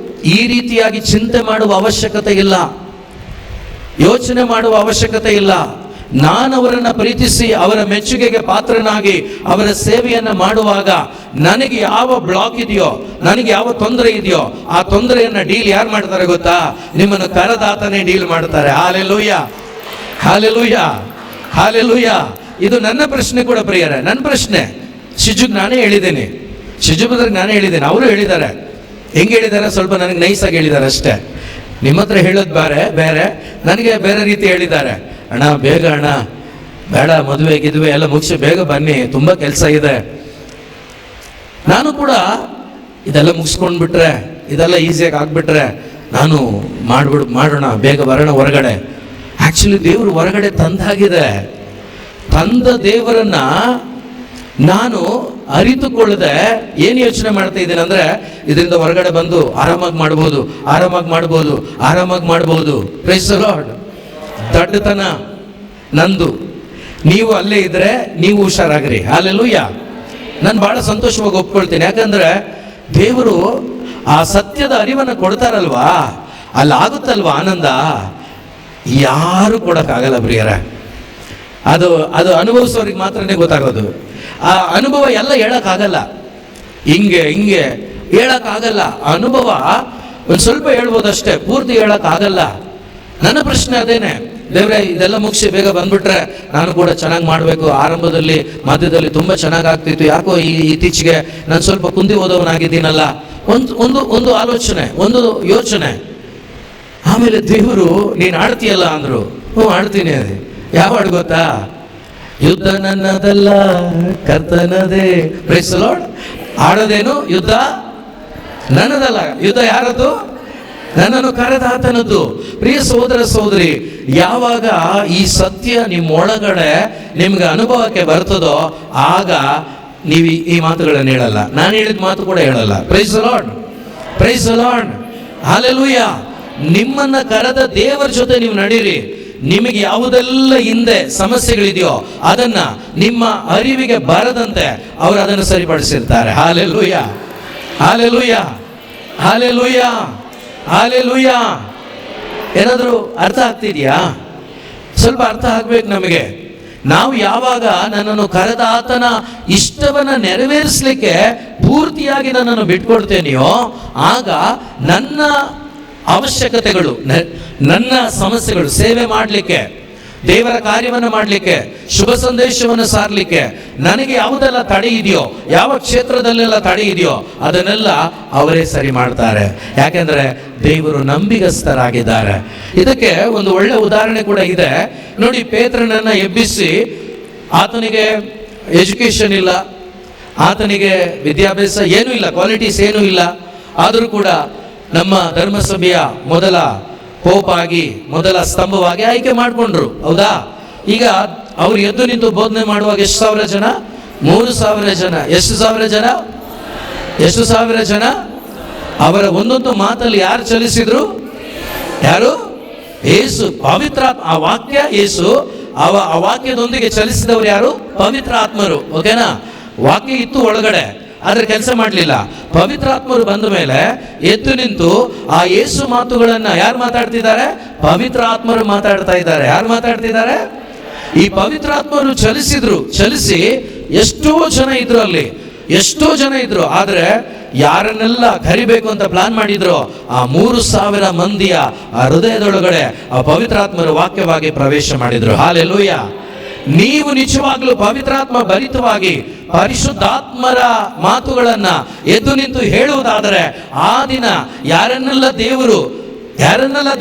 ಈ ರೀತಿಯಾಗಿ ಚಿಂತೆ ಮಾಡುವ ಅವಶ್ಯಕತೆ ಇಲ್ಲ, ಯೋಚನೆ ಮಾಡುವ ಅವಶ್ಯಕತೆ ಇಲ್ಲ. ನಾನು ಅವರನ್ನು ಪ್ರೀತಿಸಿ ಅವರ ಮೆಚ್ಚುಗೆಗೆ ಪಾತ್ರನಾಗಿ ಅವರ ಸೇವೆಯನ್ನು ಮಾಡುವಾಗ ನನಗೆ ಯಾವ ಬ್ಲಾಕ್ ಇದೆಯೋ, ನನಗೆ ಯಾವ ತೊಂದರೆ ಇದೆಯೋ, ಆ ತೊಂದರೆಯನ್ನು ಡೀಲ್ ಯಾರು ಮಾಡ್ತಾರೆ ಗೊತ್ತಾ? ನಿಮ್ಮನ್ನು ಕರೆದಾತನೇ ಡೀಲ್ ಮಾಡ್ತಾರೆ. Hallelujah, hallelujah, hallelujah. ಇದು ನನ್ನ ಪ್ರಶ್ನೆ ಕೂಡ ಪ್ರಿಯರೇ, ನನ್ನ ಪ್ರಶ್ನೆ. ಶಿಜುಗ್ ನಾನೇ ಹೇಳಿದ್ದೇನೆ, ಶಿಜು ಬ್ರದರ್ಗೆ ನಾನೇ ಹೇಳಿದ್ದೇನೆ, ಅವರು ಹೇಳಿದ್ದಾರೆ. ಹೆಂಗೆ ಹೇಳಿದ್ದಾರೆ? ಸ್ವಲ್ಪ ನನಗೆ ನೈಸಾಗಿ ಹೇಳಿದ್ದಾರೆ ಅಷ್ಟೇ. ನಿಮ್ಮ ಹತ್ರ ಹೇಳೋದು ಬೇರೆ, ನನಗೆ ಬೇರೆ ರೀತಿ ಹೇಳಿದ್ದಾರೆ. ಅಣ್ಣ ಬೇಗ ಅಣ್ಣ, ಬೇಡ ಮದುವೆ ಗಿದುವೆ ಎಲ್ಲ ಮುಗಿಸಿ ಬೇಗ ಬನ್ನಿ, ತುಂಬ ಕೆಲಸ ಇದೆ. ನಾನು ಕೂಡ ಇದೆಲ್ಲ ಮುಗಿಸ್ಕೊಂಡ್ಬಿಟ್ರೆ, ಇದೆಲ್ಲ ಈಸಿಯಾಗಿ ಆಗ್ಬಿಟ್ರೆ ನಾನು ಮಾಡೋಣ, ಬೇಗ ಬರೋಣ ಹೊರಗಡೆ. ಆ್ಯಕ್ಚುಲಿ ದೇವರು ಹೊರಗಡೆ ತಂದಾಗಿದೆ. ತಂದ ದೇವರನ್ನ ನಾನು ಅರಿತುಕೊಳ್ಳದೆ ಏನು ಯೋಚನೆ ಮಾಡ್ತಾ ಇದ್ದೀನಿ ಅಂದರೆ, ಇದರಿಂದ ಹೊರಗಡೆ ಬಂದು ಆರಾಮಾಗಿ ಮಾಡ್ಬೋದು. Price the lord. ದಡ್ಡತನ ನಂದು. ನೀವು ಅಲ್ಲೇ ಇದ್ರೆ ನೀವು ಹುಷಾರಾಗ್ರಿ. ಹಾಲೆಲೂಯ. ನಾನು ಬಹಳ ಸಂತೋಷವಾಗಿ ಒಪ್ಕೊಳ್ತೀನಿ. ಯಾಕಂದ್ರೆ ದೇವರು ಆ ಸತ್ಯದ ಅರಿವನ್ನು ಕೊಡ್ತಾರಲ್ವಾ, ಅಲ್ಲಾಗುತ್ತಲ್ವಾ ಆನಂದ, ಯಾರು ಕೊಡಕ್ಕಾಗಲ್ಲ ಪ್ರಿಯರೇ. ಅದು ಅನುಭವಿಸೋರಿಗೆ ಮಾತ್ರನೇ ಗೊತ್ತಾಗೋದು. ಆ ಅನುಭವ ಎಲ್ಲ ಹೇಳಕ್ಕಾಗಲ್ಲ, ಹಿಂಗೆ ಹೇಳಕ್ಕಾಗಲ್ಲ. ಅನುಭವ ಒಂದು ಸ್ವಲ್ಪ ಹೇಳ್ಬೋದಷ್ಟೇ, ಪೂರ್ತಿ ಹೇಳಕ್ಕಾಗಲ್ಲ. ನನ್ನ ಪ್ರಶ್ನೆ ಅದೇನೆ, ದೇವ್ರೆ ಇದೆಲ್ಲ ಮುಗಿಸಿ ಬೇಗ ಬಂದ್ಬಿಟ್ರೆ ನಾನು ಕೂಡ ಚೆನ್ನಾಗಿ ಮಾಡಬೇಕು. ಆರಂಭದಲ್ಲಿ ಮಧ್ಯದಲ್ಲಿ ತುಂಬ ಚೆನ್ನಾಗಾಗ್ತಿತ್ತು, ಯಾಕೋ ಇತ್ತೀಚೆಗೆ ನಾನು ಸ್ವಲ್ಪ ಕುಂದಿ ಓದೋವನಾಗಿದ್ದೀನಲ್ಲ. ಒಂದು ಆಲೋಚನೆ, ಒಂದು ಯೋಚನೆ. ಆಮೇಲೆ ದೇವರು ನೀನು ಆಡ್ತೀಯಲ್ಲ ಅಂದರು. ಆಡ್ತೀನಿ. ಅದೇ ಯಾವ ಹಾಡು ಗೊತ್ತಾ? ಯುದ್ಧ ನನ್ನದಲ್ಲ ಕರ್ತನದೇ. Praise the Lord. ಆಡೋದೇನು? ಯುದ್ಧ ನನ್ನದಲ್ಲ. ಯುದ್ಧ ಯಾರದು? ನನ್ನನ್ನು ಕರೆದಾತನದ್ದು. ಪ್ರಿಯ ಸಹೋದರ ಸಹೋದರಿ, ಯಾವಾಗ ಈ ಸತ್ಯ ನಿಮ್ಮೊಳಗಡೆ ನಿಮ್ಗೆ ಅನುಭವಕ್ಕೆ ಬರ್ತದೋ ಆಗ ನೀವು ಈ ಮಾತುಗಳನ್ನು ಹೇಳಲ್ಲ. ನಾನು ಹೇಳಿದ ಮಾತು ಕೂಡ ಹೇಳಲ್ಲ. Praise the Lord, praise the Lord, hallelujah. ನಿಮ್ಮನ್ನ ಕರೆದ ದೇವರ ಜೊತೆ ನೀವು ನಡೀರಿ. ನಿಮಗೆ ಯಾವುದೆಲ್ಲ ಹಿಂದೆ ಸಮಸ್ಯೆಗಳಿದೆಯೋ ಅದನ್ನ ನಿಮ್ಮ ಅರಿವಿಗೆ ಬರದಂತೆ ಅವರು ಅದನ್ನು ಸರಿಪಡಿಸಿರ್ತಾರೆ. Hallelujah, hallelujah, hallelujah, hallelujah. ಏನಾದರೂ ಅರ್ಥ ಆಗ್ತಿದೆಯಾ? ಸ್ವಲ್ಪ ಅರ್ಥ ಆಗ್ಬೇಕು ನಮಗೆ. ನಾವು ಯಾವಾಗ ನನ್ನನ್ನು ಕರೆದ ಆತನ ಇಷ್ಟವನ್ನ ನೆರವೇರಿಸಲಿಕ್ಕೆ ಪೂರ್ತಿಯಾಗಿ ನನ್ನನ್ನು ಬಿಟ್ಕೊಡ್ತೇನೆಯೋ ಆಗ ನನ್ನ ಅವಶ್ಯಕತೆಗಳು, ನನ್ನ ಸಮಸ್ಯೆಗಳು, ಸೇವೆ ಮಾಡಲಿಕ್ಕೆ, ದೇವರ ಕಾರ್ಯವನ್ನು ಮಾಡಲಿಕ್ಕೆ, ಶುಭ ಸಂದೇಶವನ್ನು ಸಾರಲಿಕ್ಕೆ ನನಗೆ ಯಾವುದೆಲ್ಲ ತಡೆ ಇದೆಯೋ, ಯಾವ ಕ್ಷೇತ್ರದಲ್ಲೆಲ್ಲ ತಡೆ ಇದೆಯೋ ಅದನ್ನೆಲ್ಲ ಅವರೇ ಸರಿ ಮಾಡ್ತಾರೆ. ಯಾಕೆಂದ್ರೆ ದೇವರು ನಂಬಿಗಸ್ತರಾಗಿದ್ದಾರೆ. ಇದಕ್ಕೆ ಒಂದು ಒಳ್ಳೆ ಉದಾಹರಣೆ ಕೂಡ ಇದೆ ನೋಡಿ. ಪೇತ್ರನನ್ನ ಎಬ್ಬಿಸಿ, ಆತನಿಗೆ ಎಜುಕೇಶನ್ ಇಲ್ಲ, ಆತನಿಗೆ ವಿದ್ಯಾಭ್ಯಾಸ ಏನೂ ಇಲ್ಲ, ಕ್ವಾಲಿಟೀಸ್ ಏನೂ ಇಲ್ಲ. ಆದರೂ ಕೂಡ ನಮ್ಮ ಧರ್ಮಸಭೆಯ ಮೊದಲ ಪೋಪ್ ಆಗಿ, ಮೊದಲ ಸ್ತಂಭವಾಗಿ ಆಯ್ಕೆ ಮಾಡಿಕೊಂಡ್ರು. ಹೌದಾ? ಈಗ ಅವ್ರು ಎದ್ದು ನಿಂತು ಬೋಧನೆ ಮಾಡುವಾಗ ಎಷ್ಟು ಸಾವಿರ ಜನ? 3,000 ಜನ. ಎಷ್ಟು ಸಾವಿರ ಜನ? ಎಷ್ಟು ಸಾವಿರ ಜನ? ಅವರ ಒಂದೊಂದು ಮಾತಲ್ಲಿ ಯಾರು ಚಲಿಸಿದ್ರು? ಯಾರು? ಯೇಸು, ಪವಿತ್ರಾತ್ಮ. ಆ ವಾಕ್ಯ ಯೇಸು, ಆ ವಾಕ್ಯದೊಂದಿಗೆ ಚಲಿಸಿದವರು ಯಾರು? ಪವಿತ್ರ ಆತ್ಮರು. ಓಕೆನಾ? ವಾಕ್ಯ ಇತ್ತು ಒಳಗಡೆ, ಆದ್ರೆ ಕೆಲಸ ಮಾಡಲಿಲ್ಲ. ಪವಿತ್ರಾತ್ಮರು ಬಂದ ಮೇಲೆ ಎದ್ದು ನಿಂತು ಆ ಯೇಸು ಮಾತುಗಳನ್ನ ಯಾರು ಮಾತಾಡ್ತಿದ್ದಾರೆ? ಪವಿತ್ರ ಆತ್ಮರು ಮಾತಾಡ್ತಾ ಇದ್ದಾರೆ. ಯಾರು ಮಾತಾಡ್ತಿದ್ದಾರೆ? ಈ ಪವಿತ್ರಾತ್ಮರು ಚಲಿಸಿ ಎಷ್ಟೋ ಜನ ಇದ್ರು, ಅಲ್ಲಿ ಎಷ್ಟೋ ಜನ ಇದ್ರು. ಆದ್ರೆ ಯಾರನ್ನೆಲ್ಲ ಕರಿಬೇಕು ಅಂತ ಪ್ಲಾನ್ ಮಾಡಿದ್ರು ಆ 3,000 ಮಂದಿಯ ಆ ಹೃದಯದೊಳಗಡೆ ಆ ಪವಿತ್ರಾತ್ಮರು ವಾಕ್ಯವಾಗಿ ಪ್ರವೇಶ ಮಾಡಿದ್ರು. ಹಲ್ಲೆಲೂಯ. ನೀವು ನಿಜವಾಗ್ಲೂ ಪವಿತ್ರಾತ್ಮ ಭರಿತವಾಗಿ ಪರಿಶುದ್ಧಾತ್ಮರ ಮಾತುಗಳನ್ನ ಎದ್ದು ನಿಂತು ಹೇಳುವುದಾದರೆ ಆ ದಿನ ಯಾರನ್ನೆಲ್ಲ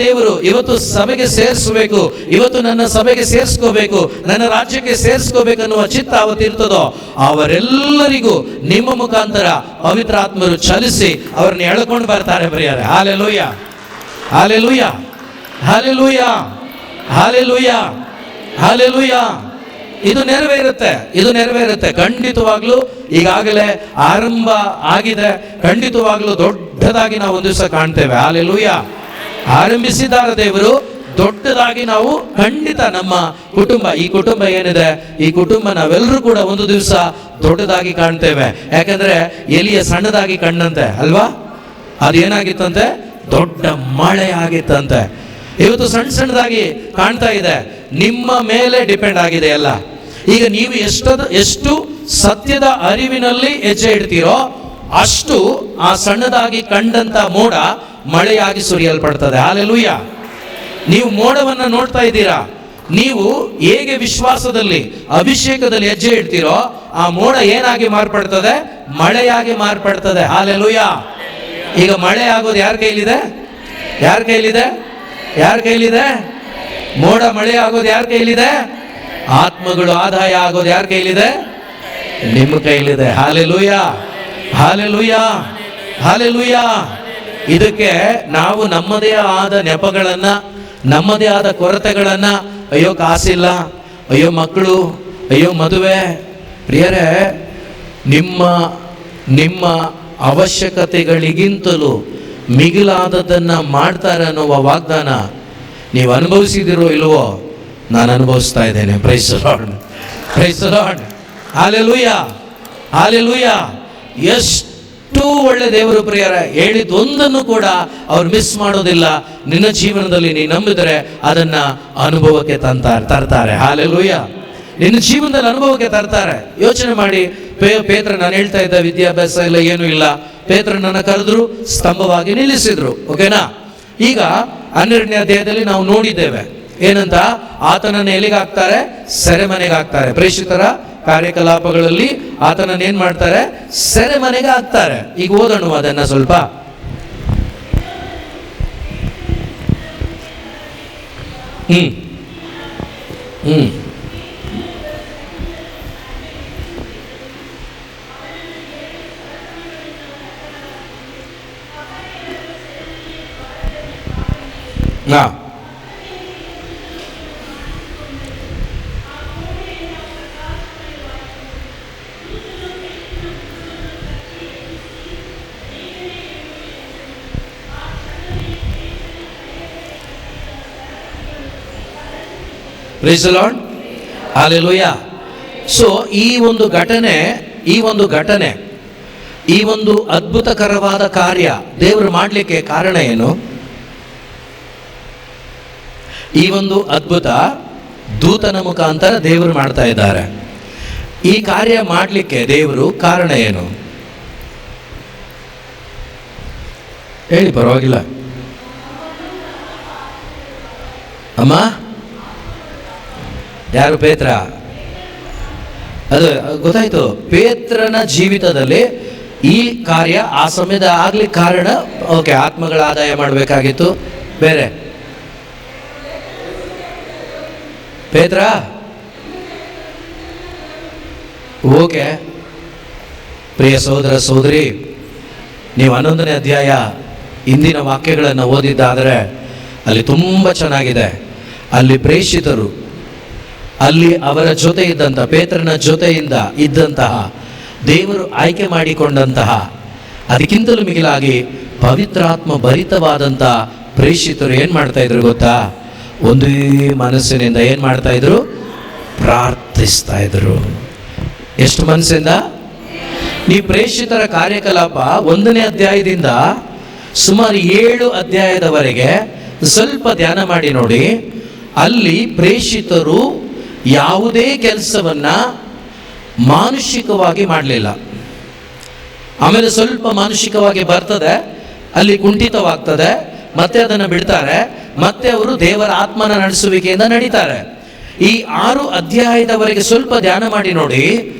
ದೇವರು ಇವತ್ತು ಸಭೆಗೆ ಸೇರಿಸಬೇಕು, ಇವತ್ತು ನನ್ನ ಸಭೆಗೆ ಸೇರಿಸ್ಕೋಬೇಕು, ನನ್ನ ರಾಜ್ಯಕ್ಕೆ ಸೇರಿಸ್ಕೋಬೇಕನ್ನುವ ಚಿತ್ತ ಅವತ್ತಿರ್ತದೋ ಅವರೆಲ್ಲರಿಗೂ ನಿಮ್ಮ ಮುಖಾಂತರ ಪವಿತ್ರಾತ್ಮರು ಚಲಿಸಿ ಅವರನ್ನು ಎಳ್ಕೊಂಡು ಬರ್ತಾರೆ. ಬರೆಯಾರೆ. Hallelujah, hallelujah, hallelujah, hallelujah, hallelujah. ಇದು ನೆರವೇರುತ್ತೆ ಖಂಡಿತವಾಗ್ಲೂ. ಈಗಾಗಲೇ ಆರಂಭ ಆಗಿದೆ. ಖಂಡಿತವಾಗ್ಲೂ ದೊಡ್ಡದಾಗಿ ನಾವು ಒಂದು ದಿವಸ ಕಾಣ್ತೇವೆ. ಹಲ್ಲೆಲೂಯ. ಆರಂಭಿಸಿದ್ದಾರೆ ದೇವರು, ದೊಡ್ಡದಾಗಿ ನಾವು ಖಂಡಿತ ನಮ್ಮ ಕುಟುಂಬ, ಈ ಕುಟುಂಬ ಏನಿದೆ, ಈ ಕುಟುಂಬ ನಾವೆಲ್ಲರೂ ಕೂಡ ಒಂದು ದಿವಸ ದೊಡ್ಡದಾಗಿ ಕಾಣ್ತೇವೆ. ಯಾಕಂದ್ರೆ ಎಲಿಯ ಸಣ್ಣದಾಗಿ ಕಂಡಂತೆ ಅಲ್ವಾ? ಅದೇನಾಗಿತ್ತಂತೆ? ದೊಡ್ಡ ಮಳೆ ಆಗಿತ್ತಂತೆ. ಇವತ್ತು ಸಣ್ಣದಾಗಿ ಕಾಣ್ತಾ ಇದೆ. ನಿಮ್ಮ ಮೇಲೆ ಡಿಪೆಂಡ್ ಆಗಿದೆ ಎಲ್ಲ. ಈಗ ನೀವು ಎಷ್ಟು ಸತ್ಯದ ಅರಿವಿನಲ್ಲಿ ಹೆಜ್ಜೆ ಇಡ್ತೀರೋ ಅಷ್ಟು ಆ ಸಣ್ಣದಾಗಿ ಕಂಡಂತ ಮೋಡ ಮಳೆಯಾಗಿ ಸುರಿಯಲ್ಪಡ್ತದೆ. ಹಲ್ಲೆಲೂಯ. ನೀವು ಮೋಡವನ್ನ ನೋಡ್ತಾ ಇದ್ದೀರಾ. ನೀವು ಹೇಗೆ ವಿಶ್ವಾಸದಲ್ಲಿ, ಅಭಿಷೇಕದಲ್ಲಿ ಹೆಜ್ಜೆ ಇಡ್ತೀರೋ ಆ ಮೋಡ ಏನಾಗಿ ಮಾರ್ಪಡ್ತದೆ? ಮಳೆಯಾಗಿ ಮಾರ್ಪಡ್ತದೆ. ಹಲ್ಲೆಲೂಯ. ಈಗ ಮಳೆ ಆಗೋದು ಯಾರ ಕೈಲಿದೆ? ಯಾರ ಕೈಲಿದೆ? ಯಾರ ಕೈಲಿದೆ? ಮೋಡ ಮಳೆ ಆಗೋದು ಯಾರ ಕೈಲಿದೆ? ಆತ್ಮಗಳು ಆದಾಯ ಆಗೋದು ಯಾರ ಕೈಲಿದೆ? ನಿಮ್ಮ ಕೈಲಿದೆ. Hallelujah, hallelujah, hallelujah. ಇದಕ್ಕೆ ನಾವು ನಮ್ಮದೇ ಆದ ನೆಪಗಳನ್ನ, ನಮ್ಮದೇ ಆದ ಕೊರತೆಗಳನ್ನ, ಅಯ್ಯೋ ಕಾಸಿಲ್ಲ, ಅಯ್ಯೋ ಮಕ್ಕಳು, ಅಯ್ಯೋ ಮದುವೆ. ಪ್ರಿಯರೇ, ನಿಮ್ಮ ಅವಶ್ಯಕತೆಗಳಿಗಿಂತಲೂ ಮಿಗಿಲಾದದನ್ನ ಮಾಡ್ತಾರೆ ಅನ್ನುವ ವಾಗ್ದಾನ ನೀವು ಅನುಭವಿಸಿದಿರೋ ಇಲ್ವೋ? ನಾನು ಅನುಭವಿಸ್ತಾ ಇದ್ದೇನೆ. Praise the Lord, praise the Lord, hallelujah, hallelujah. ಎಷ್ಟು ಒಳ್ಳೆ ದೇವರು ಪ್ರಿಯರೇ, ಹೇಳಿದ್ದೊಂದನ್ನು ಕೂಡ ಅವ್ರು ಮಿಸ್ ಮಾಡೋದಿಲ್ಲ. ನಿನ್ನ ಜೀವನದಲ್ಲಿ ನೀನು ನಂಬಿದರೆ ಅದನ್ನ ಅನುಭವಕ್ಕೆ ತರ್ತಾರೆ. ಹಲ್ಲೆಲೂಯ. ನಿನ್ನ ಜೀವನದಲ್ಲಿ ಅನುಭವಕ್ಕೆ ತರ್ತಾರೆ. ಯೋಚನೆ ಮಾಡಿ, ಪೇತ್ರ, ನಾನು ಹೇಳ್ತಾ ಇದ್ದ ವಿದ್ಯಾಭ್ಯಾಸ ಇಲ್ಲ, ಏನೂ ಇಲ್ಲ. ಪೇತ್ರನನ್ನ ಕರೆದ್ರು, ಸ್ತಂಭವಾಗಿ ನಿಲ್ಲಿಸಿದ್ರು. ಓಕೆನಾ? ಈಗ 12ನೇ ಅಧ್ಯಾಯದಲ್ಲಿ ನಾವು ನೋಡಿದ್ದೇವೆ ಏನಂತ? ಆತನನ್ನು ಎಲ್ಲಿಗೆ ಹಾಕ್ತಾರೆ? ಸೆರೆಮನೆಗೆ ಹಾಕ್ತಾರೆ. ಪ್ರೇಷಿತರ ಕಾರ್ಯಕಲಾಪಗಳಲ್ಲಿ ಆತನನ್ನು ಏನ್ ಮಾಡ್ತಾರೆ? ಸೆರೆಮನೆಗೆ ಹಾಕ್ತಾರೆ. ಈಗ ಓದೋಣ ಅದನ್ನ ಸ್ವಲ್ಪ. Praise the Lord, hallelujah. So ಈ ಒಂದು ಘಟನೆ ಈ ಒಂದು ಅದ್ಭುತಕರವಾದ ಕಾರ್ಯ ದೇವರು ಮಾಡಲಿಕ್ಕೆ ಕಾರಣ ಏನು? ಈ ಒಂದು ಅದ್ಭುತ ದೂತನ ಮುಖಾಂತರ ದೇವರು ಮಾಡ್ತಾ ಇದ್ದಾರೆ. ಈ ಕಾರ್ಯ ಮಾಡಲಿಕ್ಕೆ ದೇವರು ಕಾರಣ ಏನು ಹೇಳಿ, ಪರವಾಗಿಲ್ಲ ಅಮ್ಮ. ಯಾರು? ಪೇತ್ರ. ಅದು ಗೊತ್ತಾಯ್ತು. ಪೇತ್ರನ ಜೀವಿತದಲ್ಲಿ ಈ ಕಾರ್ಯ ಆ ಸಮಯದ ಆಗ್ಲಿಕ್ಕೆ ಕಾರಣ, ಓಕೆ, ಆತ್ಮಗಳ ಆದಾಯ ಮಾಡಬೇಕಾಗಿತ್ತು. ಬೇರೆ ಪೇತ್ರ, ಓಕೆ. ಪ್ರಿಯ ಸಹೋದರ ಸಹೋದರಿ, ನೀವು 11ನೇ ಅಧ್ಯಾಯ ಇಂದಿನ ವಾಕ್ಯಗಳನ್ನು ಓದಿದ್ದಾದರೆ ಅಲ್ಲಿ ತುಂಬ ಚೆನ್ನಾಗಿದೆ. ಅಲ್ಲಿ ಪ್ರೇಷಿತರು, ಅಲ್ಲಿ ಅವರ ಜೊತೆ ಇದ್ದಂಥ, ಪೇತ್ರನ ಜೊತೆಯಿಂದ ಇದ್ದಂತಹ, ದೇವರು ಆಯ್ಕೆ ಮಾಡಿಕೊಂಡಂತಹ, ಅದಕ್ಕಿಂತಲೂ ಮಿಗಿಲಾಗಿ ಪವಿತ್ರಾತ್ಮ ಭರಿತವಾದಂಥ ಪ್ರೇಷಿತರು ಏನು ಮಾಡ್ತಾ ಇದ್ರು ಗೊತ್ತಾ? ಒಂದೇ ಮನಸ್ಸಿನಿಂದ ಏನು ಮಾಡ್ತಾ ಇದ್ರು? ಪ್ರಾರ್ಥಿಸ್ತಾ ಇದ್ರು. ಎಷ್ಟು ಮನಸ್ಸಿಂದ? ಈ ಪ್ರೇಷಿತರ ಕಾರ್ಯಕಲಾಪ 1ನೇ ಅಧ್ಯಾಯದಿಂದ ಸುಮಾರು 7 ಅಧ್ಯಾಯದವರೆಗೆ ಸ್ವಲ್ಪ ಧ್ಯಾನ ಮಾಡಿ ನೋಡಿ. ಅಲ್ಲಿ ಪ್ರೇಷಿತರು ಯಾವುದೇ ಕೆಲಸವನ್ನ ಮಾನುಷಿಕವಾಗಿ ಮಾಡಲಿಲ್ಲ. ಆಮೇಲೆ ಸ್ವಲ್ಪ ಮಾನುಷಿಕವಾಗಿ ಬರ್ತದೆ, ಅಲ್ಲಿ ಕುಂಠಿತವಾಗ್ತದೆ, ಮತ್ತೆ ಅದನ್ನು ಬಿಡ್ತಾರೆ, ಮತ್ತೆ ಅವರು ದೇವರ ಆತ್ಮನ ನಡೆಸುವಿಕೆಯಿಂದ ನಡೀತಾರೆ. ಈ 6 ಅಧ್ಯಾಯದವರೆಗೆ ಸ್ವಲ್ಪ ಧ್ಯಾನ ಮಾಡಿ ನೋಡಿ.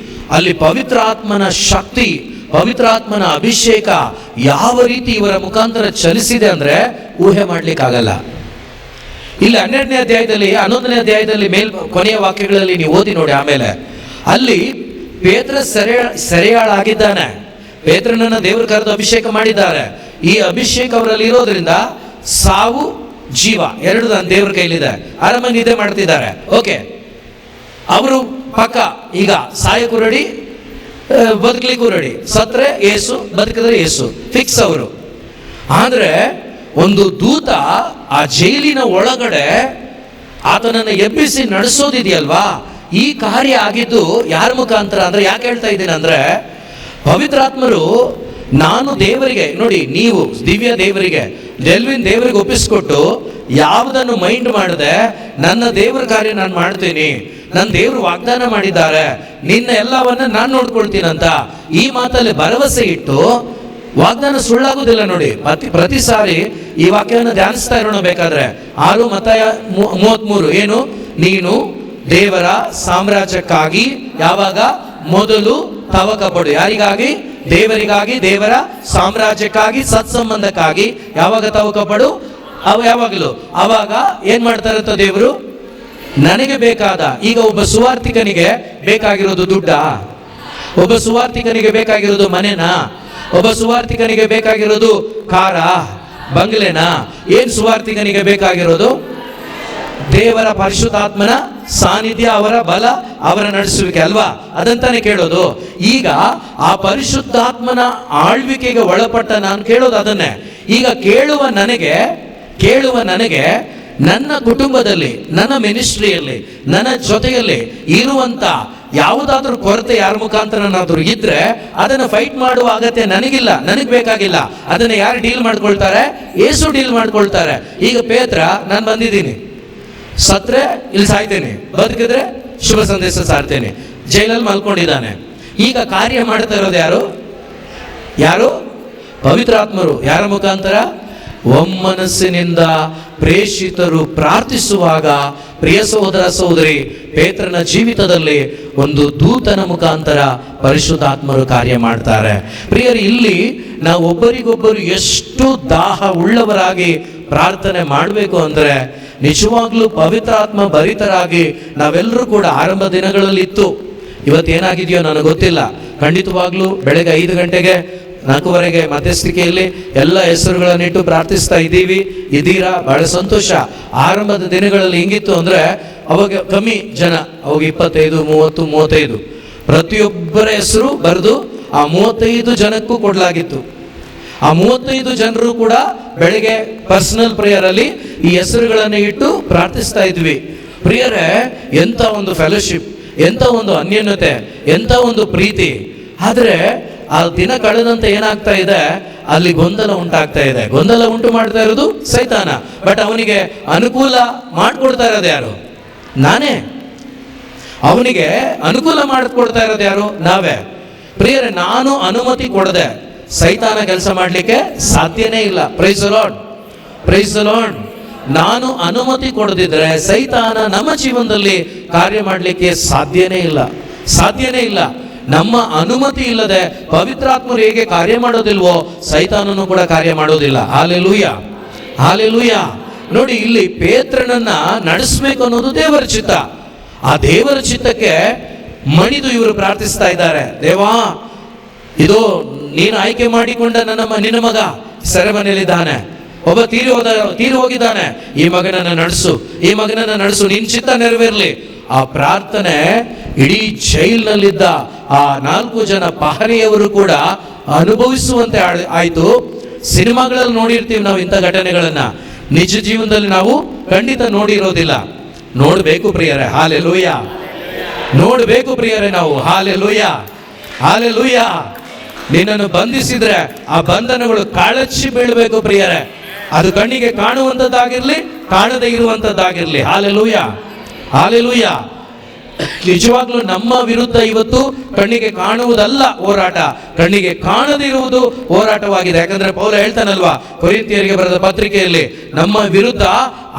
ಅಲ್ಲಿ ಪವಿತ್ರ ಆತ್ಮನ ಶಕ್ತಿ, ಪವಿತ್ರ ಆತ್ಮನ ಅಭಿಷೇಕ ಯಾವ ರೀತಿ ಇವರ ಮುಖಾಂತರ ಚಲಿಸಿದೆ ಅಂದ್ರೆ ಊಹೆ ಮಾಡ್ಲಿಕ್ಕಾಗಲ್ಲ. ಇಲ್ಲಿ 12ನೇ ಅಧ್ಯಾಯದಲ್ಲಿ, 11ನೇ ಅಧ್ಯಾಯದಲ್ಲಿ ಕೊನೆಯ ವಾಕ್ಯಗಳಲ್ಲಿ ನೀವು ಓದಿ ನೋಡಿ. ಆಮೇಲೆ ಅಲ್ಲಿ ಪೇತ್ರ ಸೆರೆಯಾಳಾಗಿದ್ದಾನೆ. ಪೇತ್ರನನ್ನ ದೇವರು ಕರೆದು ಅಭಿಷೇಕ ಮಾಡಿದ್ದಾರೆ. ಈ ಅಭಿಷೇಕ ಅವರಲ್ಲಿ ಇರೋದ್ರಿಂದ ಸಾವು ಜೀವ ಎರಡು ನನ್ನ ದೇವ್ರ ಕೈಲಿದೆ. ಆರಾಮಾಗಿ ನಿದ್ದೆ ಮಾಡ್ತಿದ್ದಾರೆ. ಓಕೆ, ಅವರು ಪಕ್ಕ ಈಗ ಸಾಯಕ್ಕೂ ರೆಡಿ, ಬದುಕಲಿಕ್ಕೂ ರೆಡಿ. ಸತ್ರೆ ಏಸು, ಬದುಕಿದ್ರೆ ಏಸು, ಫಿಕ್ಸ್ ಅವರು. ಆದ್ರೆ ಒಂದು ದೂತ ಆ ಜೈಲಿನ ಒಳಗಡೆ ಆತನನ್ನು ಎಬ್ಬಿಸಿ ನಡೆಸೋದಿದೆಯಲ್ವಾ, ಈ ಕಾರ್ಯ ಆಗಿದ್ದು ಯಾರ ಮುಖಾಂತರ ಅಂದ್ರೆ, ಯಾಕೆ ಹೇಳ್ತಾ ಇದ್ದೀನಿ ಅಂದ್ರೆ, ಪವಿತ್ರಾತ್ಮರು ನಾನು ದೇವರಿಗೆ ನೋಡಿ, ನೀವು ದಿವ್ಯ ದೇವರಿಗೆ, ಡೆಲ್ವಿನ್ ದೇವರಿಗೆ ಒಪ್ಪಿಸ್ಕೊಟ್ಟು ಯಾವುದನ್ನು ಮೈಂಡ್ ಮಾಡದೆ ನನ್ನ ದೇವರ ಕಾರ್ಯ ನಾನು ಮಾಡ್ತೀನಿ, ನನ್ನ ದೇವರು ವಾಗ್ದಾನ ಮಾಡಿದ್ದಾರೆ, ನಿನ್ನ ಎಲ್ಲವನ್ನ ನಾನು ನೋಡ್ಕೊಳ್ತೀನಂತ ಈ ಮಾತಲ್ಲಿ ಭರವಸೆ ಇಟ್ಟು ವಾಗ್ದಾನ ಸುಳ್ಳಾಗುದಿಲ್ಲ ನೋಡಿ. ಪ್ರತಿ ಸಾರಿ ಈ ವಾಕ್ಯವನ್ನು ಧ್ಯಾನಿಸ್ತಾ ಇರೋಣ. ಬೇಕಾದ್ರೆ 6 ಮತ್ತಾಯ 33 ಏನು? ನೀನು ದೇವರ ಸಾಮ್ರಾಜ್ಯಕ್ಕಾಗಿ ಯಾವಾಗ ಮೊದಲು ತವಕ ಪಡು. ಯಾರಿಗಾಗಿ? ದೇವರಿಗಾಗಿ, ದೇವರ ಸಾಮ್ರಾಜ್ಯಕ್ಕಾಗಿ, ಸತ್ಸಂಬಂಧಕ್ಕಾಗಿ ಯಾವಾಗ ತವಕ ಪಡು? ಯಾವಾಗಲೂ. ಅವಾಗ ಏನ್ ಮಾಡ್ತಾರಂತ ದೇವರು? ನನಗೆ ಬೇಕಾದ, ಈಗ ಒಬ್ಬ ಸುವಾರ್ಥಿಕನಿಗೆ ಬೇಕಾಗಿರೋದು ದುಡ್ಡ? ಒಬ್ಬ ಸುವಾರ್ಥಿಕನಿಗೆ ಬೇಕಾಗಿರೋದು ಮನೆನಾ? ಒಬ್ಬ ಸುವಾರ್ಥಿಕನಿಗೆ ಬೇಕಾಗಿರೋದು ಕಾರ, ಬಂಗ್ಲೆನಾ? ಏನ್ ಸುವಾರ್ಥಿಕನಿಗೆ ಬೇಕಾಗಿರೋದು? ದೇವರ ಪರಿಶುದ್ಧಾತ್ಮನ ಸಾನ್ನಿಧ್ಯ, ಅವರ ಬಲ, ಅವರ ನಡೆಸುವಿಕೆ ಅಲ್ವಾ? ಅದಂತಾನೆ ಕೇಳೋದು. ಈಗ ಆ ಪರಿಶುದ್ಧಾತ್ಮನ ಆಳ್ವಿಕೆಗೆ ಒಳಪಟ್ಟ ನಾನು ಕೇಳೋದು ಅದನ್ನೇ. ಈಗ ಕೇಳುವ ನನಗೆ ನನ್ನ ಕುಟುಂಬದಲ್ಲಿ, ನನ್ನ ಮಿನಿಸ್ಟ್ರಿಯಲ್ಲಿ, ನನ್ನ ಜೊತೆಯಲ್ಲಿ ಇರುವಂತ ಯಾವುದಾದ್ರೂ ಕೊರತೆ ಯಾರ ಮುಖಾಂತರನಾದ್ರೂ ಇದ್ರೆ ಅದನ್ನು ಫೈಟ್ ಮಾಡುವ ಅಗತ್ಯ ನನಗಿಲ್ಲ, ನನಗೆ ಬೇಕಾಗಿಲ್ಲ. ಅದನ್ನ ಯಾರು ಡೀಲ್ ಮಾಡ್ಕೊಳ್ತಾರೆ? ಯೇಸು ಡೀಲ್ ಮಾಡ್ಕೊಳ್ತಾರೆ. ಈಗ ಪೇತ್ರ, ನಾನು ಬಂದಿದ್ದೀನಿ, ಸತ್ರೆ ಇಲ್ಲಿ ಸಾಯ್ತೇನೆ, ಬದುಕಿದ್ರೆ ಶುಭ ಸಂದೇಶ ಸಾರ್ತೇನೆ, ಜೈಲಲ್ಲಿ ಮಲ್ಕೊಂಡಿದ್ದಾನೆ. ಈಗ ಕಾರ್ಯ ಮಾಡ್ತಾ ಇರೋದು ಯಾರು? ಪವಿತ್ರಾತ್ಮರು. ಯಾರ ಮುಖಾಂತರ? ಒಮ್ಮನಸ್ಸಿನಿಂದ ಪ್ರೇಷಿತರು ಪ್ರಾರ್ಥಿಸುವಾಗ, ಪ್ರಿಯ ಸಹೋದರ ಸಹೋದರಿ, ಪೇತ್ರನ ಜೀವಿತದಲ್ಲಿ ಒಂದು ದೂತನ ಮುಖಾಂತರ ಪರಿಶುದ್ಧಾತ್ಮರು ಕಾರ್ಯ ಮಾಡ್ತಾರೆ. ಪ್ರಿಯರು, ಇಲ್ಲಿ ನಾವು ಒಬ್ಬರಿಗೊಬ್ಬರು ಎಷ್ಟು ದಾಹ ಉಳ್ಳವರಾಗಿ ಪ್ರಾರ್ಥನೆ ಮಾಡಬೇಕು ಅಂದ್ರೆ, ನಿಜವಾಗ್ಲೂ ಪವಿತ್ರಾತ್ಮ ಭರಿತರಾಗಿ ನಾವೆಲ್ಲರೂ ಕೂಡ ಆರಂಭ ದಿನಗಳಲ್ಲಿ ಇತ್ತು. ಇವತ್ತೇನಾಗಿದೆಯೋ ನನಗೆ ಗೊತ್ತಿಲ್ಲ. ಖಂಡಿತವಾಗ್ಲೂ ಬೆಳಗ್ಗೆ 5 ಗಂಟೆಗೆ 4:15 ಮಧ್ಯಸ್ಥಿಕೆಯಲ್ಲಿ ಎಲ್ಲ ಹೆಸರುಗಳನ್ನಿಟ್ಟು ಪ್ರಾರ್ಥಿಸ್ತಾ ಇದ್ದೀರಾ, ಬಹಳ ಸಂತೋಷ. ಆರಂಭದ ದಿನಗಳಲ್ಲಿ ಹಿಂಗಿತ್ತು ಅಂದ್ರೆ ಅವಾಗ ಕಮ್ಮಿ ಜನ, ಅವಾಗ 25, 30, 35 ಪ್ರತಿಯೊಬ್ಬರ ಹೆಸರು ಬರೆದು ಆ 35 ಜನಕ್ಕೂ ಕೊಡಲಾಗಿತ್ತು. ಆ 35 ಜನರು ಕೂಡ ಬೆಳಗ್ಗೆ ಪರ್ಸನಲ್ ಪ್ರೇಯರ್ ಅಲ್ಲಿ ಈ ಹೆಸರುಗಳನ್ನು ಇಟ್ಟು ಪ್ರಾರ್ಥಿಸ್ತಾ ಇದ್ವಿ. ಪ್ರಿಯರೇ, ಎಂಥ ಒಂದು ಫೆಲೋಶಿಪ್, ಎಂಥ ಒಂದು ಅನ್ಯೋನ್ಯತೆ, ಎಂಥ ಒಂದು ಪ್ರೀತಿ. ಆದರೆ ಆ ದಿನ ಕಳೆದಂತೆ ಏನಾಗ್ತಾ ಇದೆ, ಅಲ್ಲಿ ಗೊಂದಲ ಉಂಟಾಗ್ತಾ ಇದೆ. ಗೊಂದಲ ಉಂಟು ಮಾಡ್ತಾ ಇರೋದು ಸೈತಾನ. ಬಟ್ ಅವನಿಗೆ ಅನುಕೂಲ ಮಾಡಿಕೊಡ್ತಾ ಇರೋದು ಯಾರು? ನಾನೇ. ಅವನಿಗೆ ಅನುಕೂಲ ಮಾಡಿಕೊಡ್ತಾ ಇರೋದು ಯಾರು? ನಾವೇ. ಪ್ರಿಯರೇ, ನಾನು ಅನುಮತಿ ಕೊಡದೆ ಸೈತಾನ ಕೆಲಸ ಮಾಡಲಿಕ್ಕೆ ಸಾಧ್ಯನೇ ಇಲ್ಲ. Praise the Lord, praise the Lord. ನಾನು ಅನುಮತಿ ಕೊಡದಿದ್ರೆ ಸೈತಾನ ನಮ್ಮ ಜೀವನದಲ್ಲಿ ಕಾರ್ಯ ಮಾಡಲಿಕ್ಕೆ ಸಾಧ್ಯನೇ ಇಲ್ಲ, ಸಾಧ್ಯನೇ ಇಲ್ಲ. ನಮ್ಮ ಅನುಮತಿ ಇಲ್ಲದೆ ಪವಿತ್ರಾತ್ಮರು ಹೇಗೆ ಕಾರ್ಯ ಮಾಡೋದಿಲ್ವೋ, ಸೈತಾನನು ಕೂಡ ಕಾರ್ಯ ಮಾಡೋದಿಲ್ಲ. Hallelujah, hallelujah. ನೋಡಿ, ಇಲ್ಲಿ ಪೇತ್ರನನ್ನ ನಡೆಸಬೇಕು ಅನ್ನೋದು ದೇವರ ಚಿತ್ತ. ಆ ದೇವರ ಚಿತ್ತಕ್ಕೆ ಮಣಿದು ಇವರು ಪ್ರಾರ್ಥಿಸ್ತಾ ಇದ್ದಾರೆ. ದೇವಾ, ಇದು ನೀನು ಆಯ್ಕೆ ಮಾಡಿಕೊಂಡ ನಿನ್ನ ಮಗ ಸೆರೆಮನೆಯಲ್ಲಿದ್ದಾನೆ, ಒಬ್ಬ ತೀರಿ ಹೋಗಿದ್ದಾನೆ. ಈ ಮಗನನ್ನ ನಡೆಸು, ಈ ಮಗನನ್ನ ನಡೆಸು, ನಿನ್ನ ಚಿತ್ತ ನೆರವೇರಲಿ. ಆ ಪ್ರಾರ್ಥನೆ ಇಡೀ ಜೈಲಿನಲ್ಲಿದ್ದ ಆ 4 ಜನ ಪಹರೆಯವರು ಕೂಡ ಅನುಭವಿಸುವಂತೆ ಆಯ್ತು. ಸಿನಿಮಾಗಳಲ್ಲಿ ನೋಡಿರ್ತೀವಿ ನಾವು ಇಂಥ ಘಟನೆಗಳನ್ನ, ನಿಜ ಜೀವನದಲ್ಲಿ ನಾವು ಖಂಡಿತ ನೋಡಿರೋದಿಲ್ಲ. ನೋಡ್ಬೇಕು ಪ್ರಿಯರೇ, ಹಾಲೆಲೂಯ. ನೋಡ್ಬೇಕು ಪ್ರಿಯರೇ ನಾವು, ಹಾಲೆಲೂಯ, ಹಾಲೆಲೂಯ. ನಿನ್ನನ್ನು ಬಂಧಿಸಿದ್ರೆ ಆ ಬಂಧನಗಳು ಕಾಳಚ್ಚಿ ಬೀಳಬೇಕು ಪ್ರಿಯರೇ. ಅದು ಕಣ್ಣಿಗೆ ಕಾಣುವಂಥದ್ದಾಗಿರ್ಲಿ, ಕಾಣದೇ ಇರುವಂಥದ್ದಾಗಿರ್ಲಿ. Hallelujah, hallelujah. ನಿಜವಾಗ್ಲೂ ನಮ್ಮ ವಿರುದ್ಧ ಇವತ್ತು ಕಣ್ಣಿಗೆ ಕಾಣುವುದಲ್ಲ ಹೋರಾಟ, ಕಣ್ಣಿಗೆ ಕಾಣದಿರುವುದು ಹೋರಾಟವಾಗಿದೆ. ಯಾಕಂದ್ರೆ ಪೌಲ ಹೇಳ್ತಾನಲ್ವಾ ಕೊರಿಂಥಿಯರಿಗೆ ಬರೆದ ಪತ್ರಿಕೆಯಲ್ಲಿ, ನಮ್ಮ ವಿರುದ್ಧ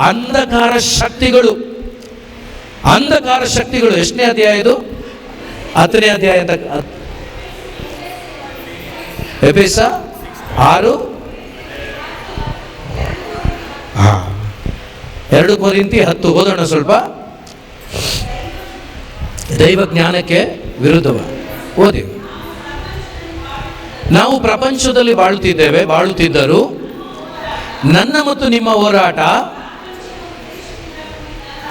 ಅಂಧಕಾರ ಶಕ್ತಿಗಳು, ಅಂಧಕಾರ ಶಕ್ತಿಗಳು. ಎಷ್ಟನೇ ಅಧ್ಯಾಯ ಇದು? 10ನೇ ಅಧ್ಯಾಯ ಅಂತ. ಎಫೆಸ 6, 2 ಕೊರಿಂಥಿ 10 ಓದೋಣ ಸ್ವಲ್ಪ. ದೈವ ಜ್ಞಾನಕ್ಕೆ ವಿರುದ್ಧವ ಓದಿ. ನಾವು ಪ್ರಪಂಚದಲ್ಲಿ ಬಾಳುತ್ತಿದ್ದರು. ನನ್ನ ಮತ್ತು ನಿಮ್ಮ ಹೋರಾಟ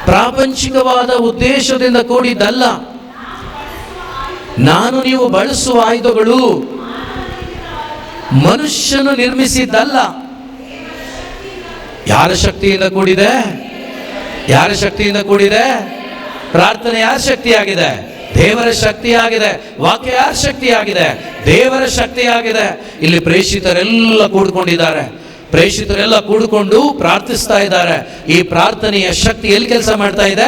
ಪ್ರಾಪಂಚಿಕವಾದ ಉದ್ದೇಶದಿಂದ ಕೂಡಿದ್ದಲ್ಲ. ನಾನು ನೀವು ಬಳಸುವ ಆಯುಧಗಳು ಮನುಷ್ಯನು ನಿರ್ಮಿಸಿದ್ದಲ್ಲ. ಯಾರ ಶಕ್ತಿಯಿಂದ ಕೂಡಿದೆ? ಯಾರ ಶಕ್ತಿಯಿಂದ ಕೂಡಿದೆ? ಪ್ರಾರ್ಥನೆ ಯಾರ ಶಕ್ತಿಯಾಗಿದೆ? ದೇವರ ಶಕ್ತಿಯಾಗಿದೆ. ವಾಕ್ಯ ಯಾರ ಶಕ್ತಿಯಾಗಿದೆ? ದೇವರ ಶಕ್ತಿಯಾಗಿದೆ. ಇಲ್ಲಿ ಪ್ರೇಷಿತರೆಲ್ಲ ಕೂಡ್ಕೊಂಡಿದ್ದಾರೆ. ಪ್ರೇಷಿತರೆಲ್ಲ ಕೂಡಿಕೊಂಡು ಪ್ರಾರ್ಥಿಸ್ತಾ ಇದ್ದಾರೆ. ಈ ಪ್ರಾರ್ಥನೆಯ ಶಕ್ತಿ ಎಲ್ಲಿ ಕೆಲಸ ಮಾಡ್ತಾ ಇದೆ?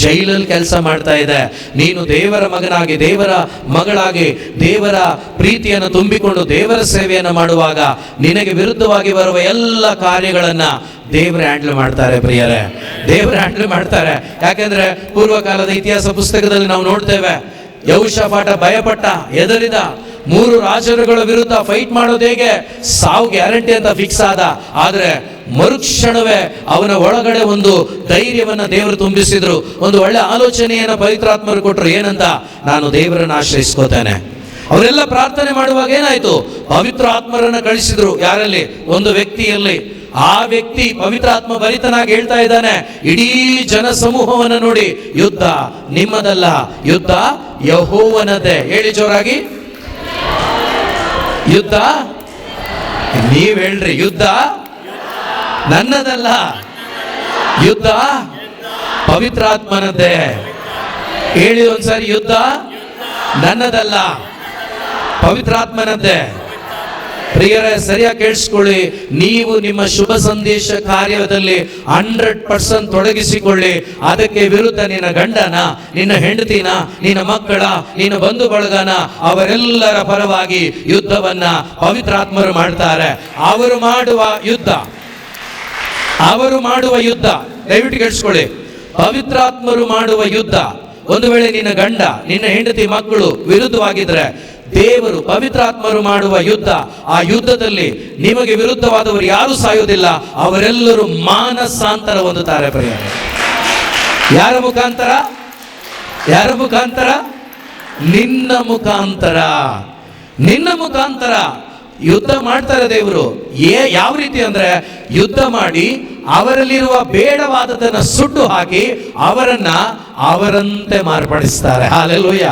ಜೈಲಲ್ಲಿ ಕೆಲಸ ಮಾಡ್ತಾ ಇದೆ. ನೀನು ದೇವರ ಮಗನಾಗಿ, ದೇವರ ಮಗಳಾಗಿ, ದೇವರ ಪ್ರೀತಿಯನ್ನು ತುಂಬಿಕೊಂಡು ದೇವರ ಸೇವೆಯನ್ನು ಮಾಡುವಾಗ ನಿನಗೆ ವಿರುದ್ಧವಾಗಿ ಬರುವ ಎಲ್ಲ ಕಾರ್ಯಗಳನ್ನ ದೇವರ ಹ್ಯಾಂಡಲ್ ಮಾಡ್ತಾರೆ ಪ್ರಿಯರೇ, ದೇವರ ಹ್ಯಾಂಡಲ್ ಮಾಡ್ತಾರೆ. ಯಾಕೆಂದ್ರೆ ಪೂರ್ವಕಾಲದ ಇತಿಹಾಸ ಪುಸ್ತಕದಲ್ಲಿ ನಾವು ನೋಡ್ತೇವೆ, ಯೆಹೋಷಾಫಾಟ ಭಯಪಟ್ಟ, ಹೆದರಿದ. 3 ರಾಜರುಗಳ ವಿರುದ್ಧ ಫೈಟ್ ಮಾಡೋದು ಹೇಗೆ? ಸಾವು ಗ್ಯಾರಂಟಿ ಅಂತ ಫಿಕ್ಸ್ ಆದ. ಆದ್ರೆ ಮರುಕ್ಷಣವೇ ಅವನ ಒಳಗಡೆ ಒಂದು ಧೈರ್ಯವನ್ನ ದೇವರು ತುಂಬಿಸಿದ್ರು. ಒಂದು ಒಳ್ಳೆ ಆಲೋಚನೆಯನ್ನ ಪವಿತ್ರಾತ್ಮರು ಕೊಟ್ಟರು. ಏನಂತ? ನಾನು ದೇವರನ್ನ ಆಶ್ರಯಿಸ್ಕೋತೇನೆ. ಅವರೆಲ್ಲ ಪ್ರಾರ್ಥನೆ ಮಾಡುವಾಗ ಏನಾಯ್ತು? ಪವಿತ್ರ ಆತ್ಮರನ್ನ ಕಳಿಸಿದ್ರು. ಯಾರಲ್ಲಿ? ಒಂದು ವ್ಯಕ್ತಿಯಲ್ಲಿ. ಆ ವ್ಯಕ್ತಿ ಪವಿತ್ರಾತ್ಮ ಭರಿತನಾಗಿ ಹೇಳ್ತಾ ಇದ್ದಾನೆ, ಇಡೀ ಜನ ಸಮೂಹವನ್ನು ನೋಡಿ, ಯುದ್ಧ ನಿಮ್ಮದಲ್ಲ, ಯುದ್ಧ ಯೆಹೋವನದೇ. ಹೇಳಿ ಜೋರಾಗಿ, ಯುದ್ಧ ನೀವ್ ಹೇಳ್ರಿ, ಯುದ್ಧ ನನ್ನದಲ್ಲ, ಯುದ್ಧ ಪವಿತ್ರಾತ್ಮನದ್ದೇ. ಹೇಳಿ ಒಂದ್ಸಾರಿ, ಯುದ್ಧ ನನ್ನದಲ್ಲ, ಪವಿತ್ರಾತ್ಮನದ್ದೇ. ಪ್ರಿಯರೇ, ಸರಿಯಾಗಿ ಕೇಳಿಸ್ಕೊಳ್ಳಿ. ನೀವು ನಿಮ್ಮ ಶುಭ ಸಂದೇಶ ಕಾರ್ಯದಲ್ಲಿ 100% ತೊಡಗಿಸಿಕೊಳ್ಳಿ. ಅದಕ್ಕೆ ವಿರುದ್ಧ ನಿನ್ನ ಗಂಡನ, ನಿನ್ನ ಹೆಂಡತಿನ, ನಿನ್ನ ಮಕ್ಕಳ, ನಿನ್ನ ಬಂಧು ಬಳಗನ, ಅವರೆಲ್ಲರ ಪರವಾಗಿ ಯುದ್ಧವನ್ನ ಪವಿತ್ರಾತ್ಮರು ಮಾಡ್ತಾರೆ. ಅವರು ಮಾಡುವ ಯುದ್ಧ ದಯವಿಟ್ಟು ಕೇಳಿಸ್ಕೊಳ್ಳಿ. ಪವಿತ್ರಾತ್ಮರು ಮಾಡುವ ಯುದ್ಧ. ಒಂದು ವೇಳೆ ನಿನ್ನ ಗಂಡ, ನಿನ್ನ ಹೆಂಡತಿ, ಮಕ್ಕಳು ವಿರುದ್ಧವಾಗಿದ್ರೆ, ದೇವರು ಪವಿತ್ರಾತ್ಮರು ಮಾಡುವ ಯುದ್ಧ, ಆ ಯುದ್ಧದಲ್ಲಿ ನಿಮಗೆ ವಿರುದ್ಧವಾದವರು ಯಾರು ಸಾಯೋದಿಲ್ಲ, ಅವರೆಲ್ಲರೂ ಮಾನಸಾಂತರ ಹೊಂದುತ್ತಾರೆ. ಪ್ರಿಯ, ಯಾರ ಮುಖಾಂತರ? ಯಾರ ಮುಖಾಂತರ? ನಿನ್ನ ಮುಖಾಂತರ. ನಿನ್ನ ಮುಖಾಂತರ ಯುದ್ಧ ಮಾಡ್ತಾರೆ ದೇವರು. ಯಾವ ರೀತಿ ಅಂದ್ರೆ, ಯುದ್ಧ ಮಾಡಿ ಅವರಲ್ಲಿರುವ ಬೇಡವಾದದನ್ನ ಸುಟ್ಟು ಹಾಕಿ ಅವರನ್ನ ಅವರಂತೆ ಮಾರ್ಪಡಿಸ್ತಾರೆ. ಹಾಲೆಲೂಯ.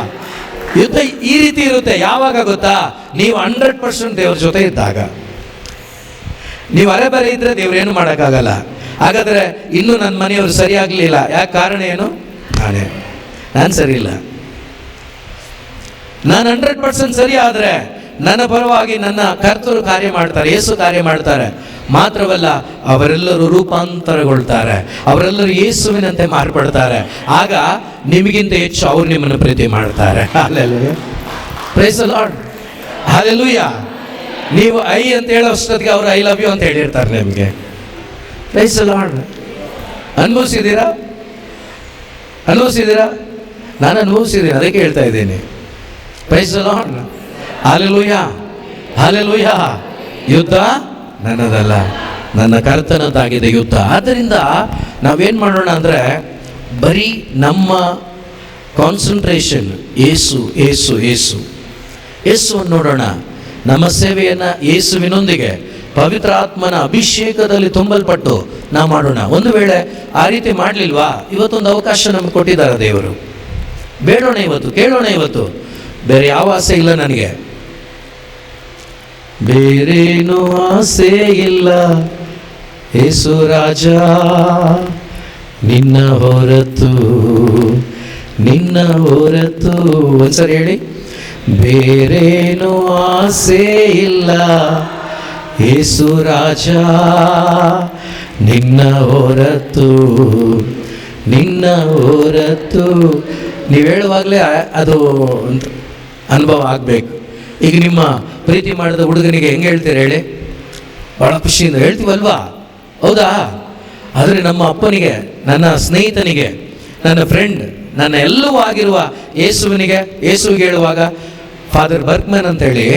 ಯುದ್ಧ ಈ ರೀತಿ ಇರುತ್ತೆ. ಯಾವಾಗ ಗೊತ್ತಾ? ನೀವು 100% ದೇವ್ರ ಜೊತೆ ಇದ್ದಾಗ. ನೀವು ಅರೆಬರೆ ಇದ್ರೆ ದೇವ್ರೇನು ಮಾಡೋಕ್ಕಾಗಲ್ಲ. ಹಾಗಾದರೆ ಇನ್ನೂ ನನ್ನ ಮನೆಯವರು ಸರಿಯಾಗಲಿಲ್ಲ, ಯಾಕೆ? ಕಾರಣ ಏನು? ನಾನು ಸರಿ ಇಲ್ಲ. ನಾನು 100% ಸರಿ ಆದರೆ ನನ್ನ ಪರವಾಗಿ ನನ್ನ ಕರ್ತರು ಕಾರ್ಯ ಮಾಡ್ತಾರೆ, ಯೇಸು ಕಾರ್ಯ ಮಾಡ್ತಾರೆ. ಮಾತ್ರವಲ್ಲ, ಅವರೆಲ್ಲರೂ ರೂಪಾಂತರಗೊಳ್ತಾರೆ, ಅವರೆಲ್ಲರೂ ಯೇಸುವಿನಂತೆ ಮಾರ್ಪಡ್ತಾರೆ. ಆಗ ನಿಮಗಿಂತ ಹೆಚ್ಚು ಅವ್ರು ನಿಮ್ಮನ್ನು ಪ್ರೀತಿ ಮಾಡ್ತಾರೆ. Hallelujah, praise the Lord, hallelujah. ನೀವು ಐ ಅಂತ ಹೇಳೋ ಅಷ್ಟೊತ್ತಿಗೆ ಅವರು ಐ ಲವ್ ಯು ಅಂತ ಹೇಳಿರ್ತಾರೆ ನಿಮಗೆ. Praise the Lord. ಅನುಭವಿಸಿದ್ದೀರಾ? ನಾನು ಅನುಭವಿಸಿದ್ದೀನಿ, ಅದಕ್ಕೆ ಹೇಳ್ತಾ ಇದ್ದೀನಿ. Praise the Lord, hallelujah, hallelujah. ಯುದ್ಧ ನನ್ನದಲ್ಲ, ನನ್ನ ಕರ್ತನದ್ದಾಗಿದೆ ಯುದ್ಧ. ಆದ್ದರಿಂದ ನಾವೇನು ಮಾಡೋಣ ಅಂದರೆ, ಬರೀ ನಮ್ಮ ಕಾನ್ಸಂಟ್ರೇಷನ್ ಯೇಸು ಯೇಸು ಯೇಸು ಯೇಸುವನ್ನು ನೋಡೋಣ. ನಮ್ಮ ಸೇವೆಯನ್ನು ಯೇಸುವಿನೊಂದಿಗೆ ಪವಿತ್ರ ಆತ್ಮನ ಅಭಿಷೇಕದಲ್ಲಿ ತುಂಬಲ್ಪಟ್ಟು ನಾವು ಮಾಡೋಣ. ಒಂದು ವೇಳೆ ಆ ರೀತಿ ಮಾಡಲಿಲ್ವಾ, ಇವತ್ತೊಂದು ಅವಕಾಶ ನಮ್ಗೆ ಕೊಟ್ಟಿದ್ದಾರೆ ದೇವರು. ಬೇಡೋಣ ಇವತ್ತು, ಕೇಳೋಣ ಇವತ್ತು. ಬೇರೆ ಯಾವ ಆಸೆ ಇಲ್ಲ ನನಗೆ, ಬೇರೇನು ಆಸೆ ಇಲ್ಲ ಯೇಸು ರಾಜ, ನಿನ್ನ ಹೊರತು ಒಂದ್ಸರಿ ಹೇಳಿ, ಬೇರೇನು ಆಸೆ ಇಲ್ಲ ಯೇಸು ರಾಜ, ನಿನ್ನ ಹೊರತು. ನೀವು ಹೇಳುವಾಗಲೇ ಅದು ಅನುಭವ ಆಗಬೇಕು. ಈಗ ನಿಮ್ಮ ಪ್ರೀತಿ ಮಾಡಿದ ಹುಡುಗನಿಗೆ ಹೆಂಗೆ ಹೇಳ್ತೀರ ಹೇಳಿ? ಭಾಳ ಖುಷಿಯಿಂದ ಹೇಳ್ತೀವಲ್ವಾ? ಹೌದಾ? ಆದರೆ ನಮ್ಮ ಅಪ್ಪನಿಗೆ, ನನ್ನ ಸ್ನೇಹಿತನಿಗೆ, ನನ್ನ ಫ್ರೆಂಡ್, ನನ್ನ ಎಲ್ಲವೂ ಆಗಿರುವ ಯೇಸುವಿಗೆ ಹೇಳುವಾಗ, ಫಾದರ್ ಬರ್ಕ್ಮನ್ ಅಂತೇಳಿ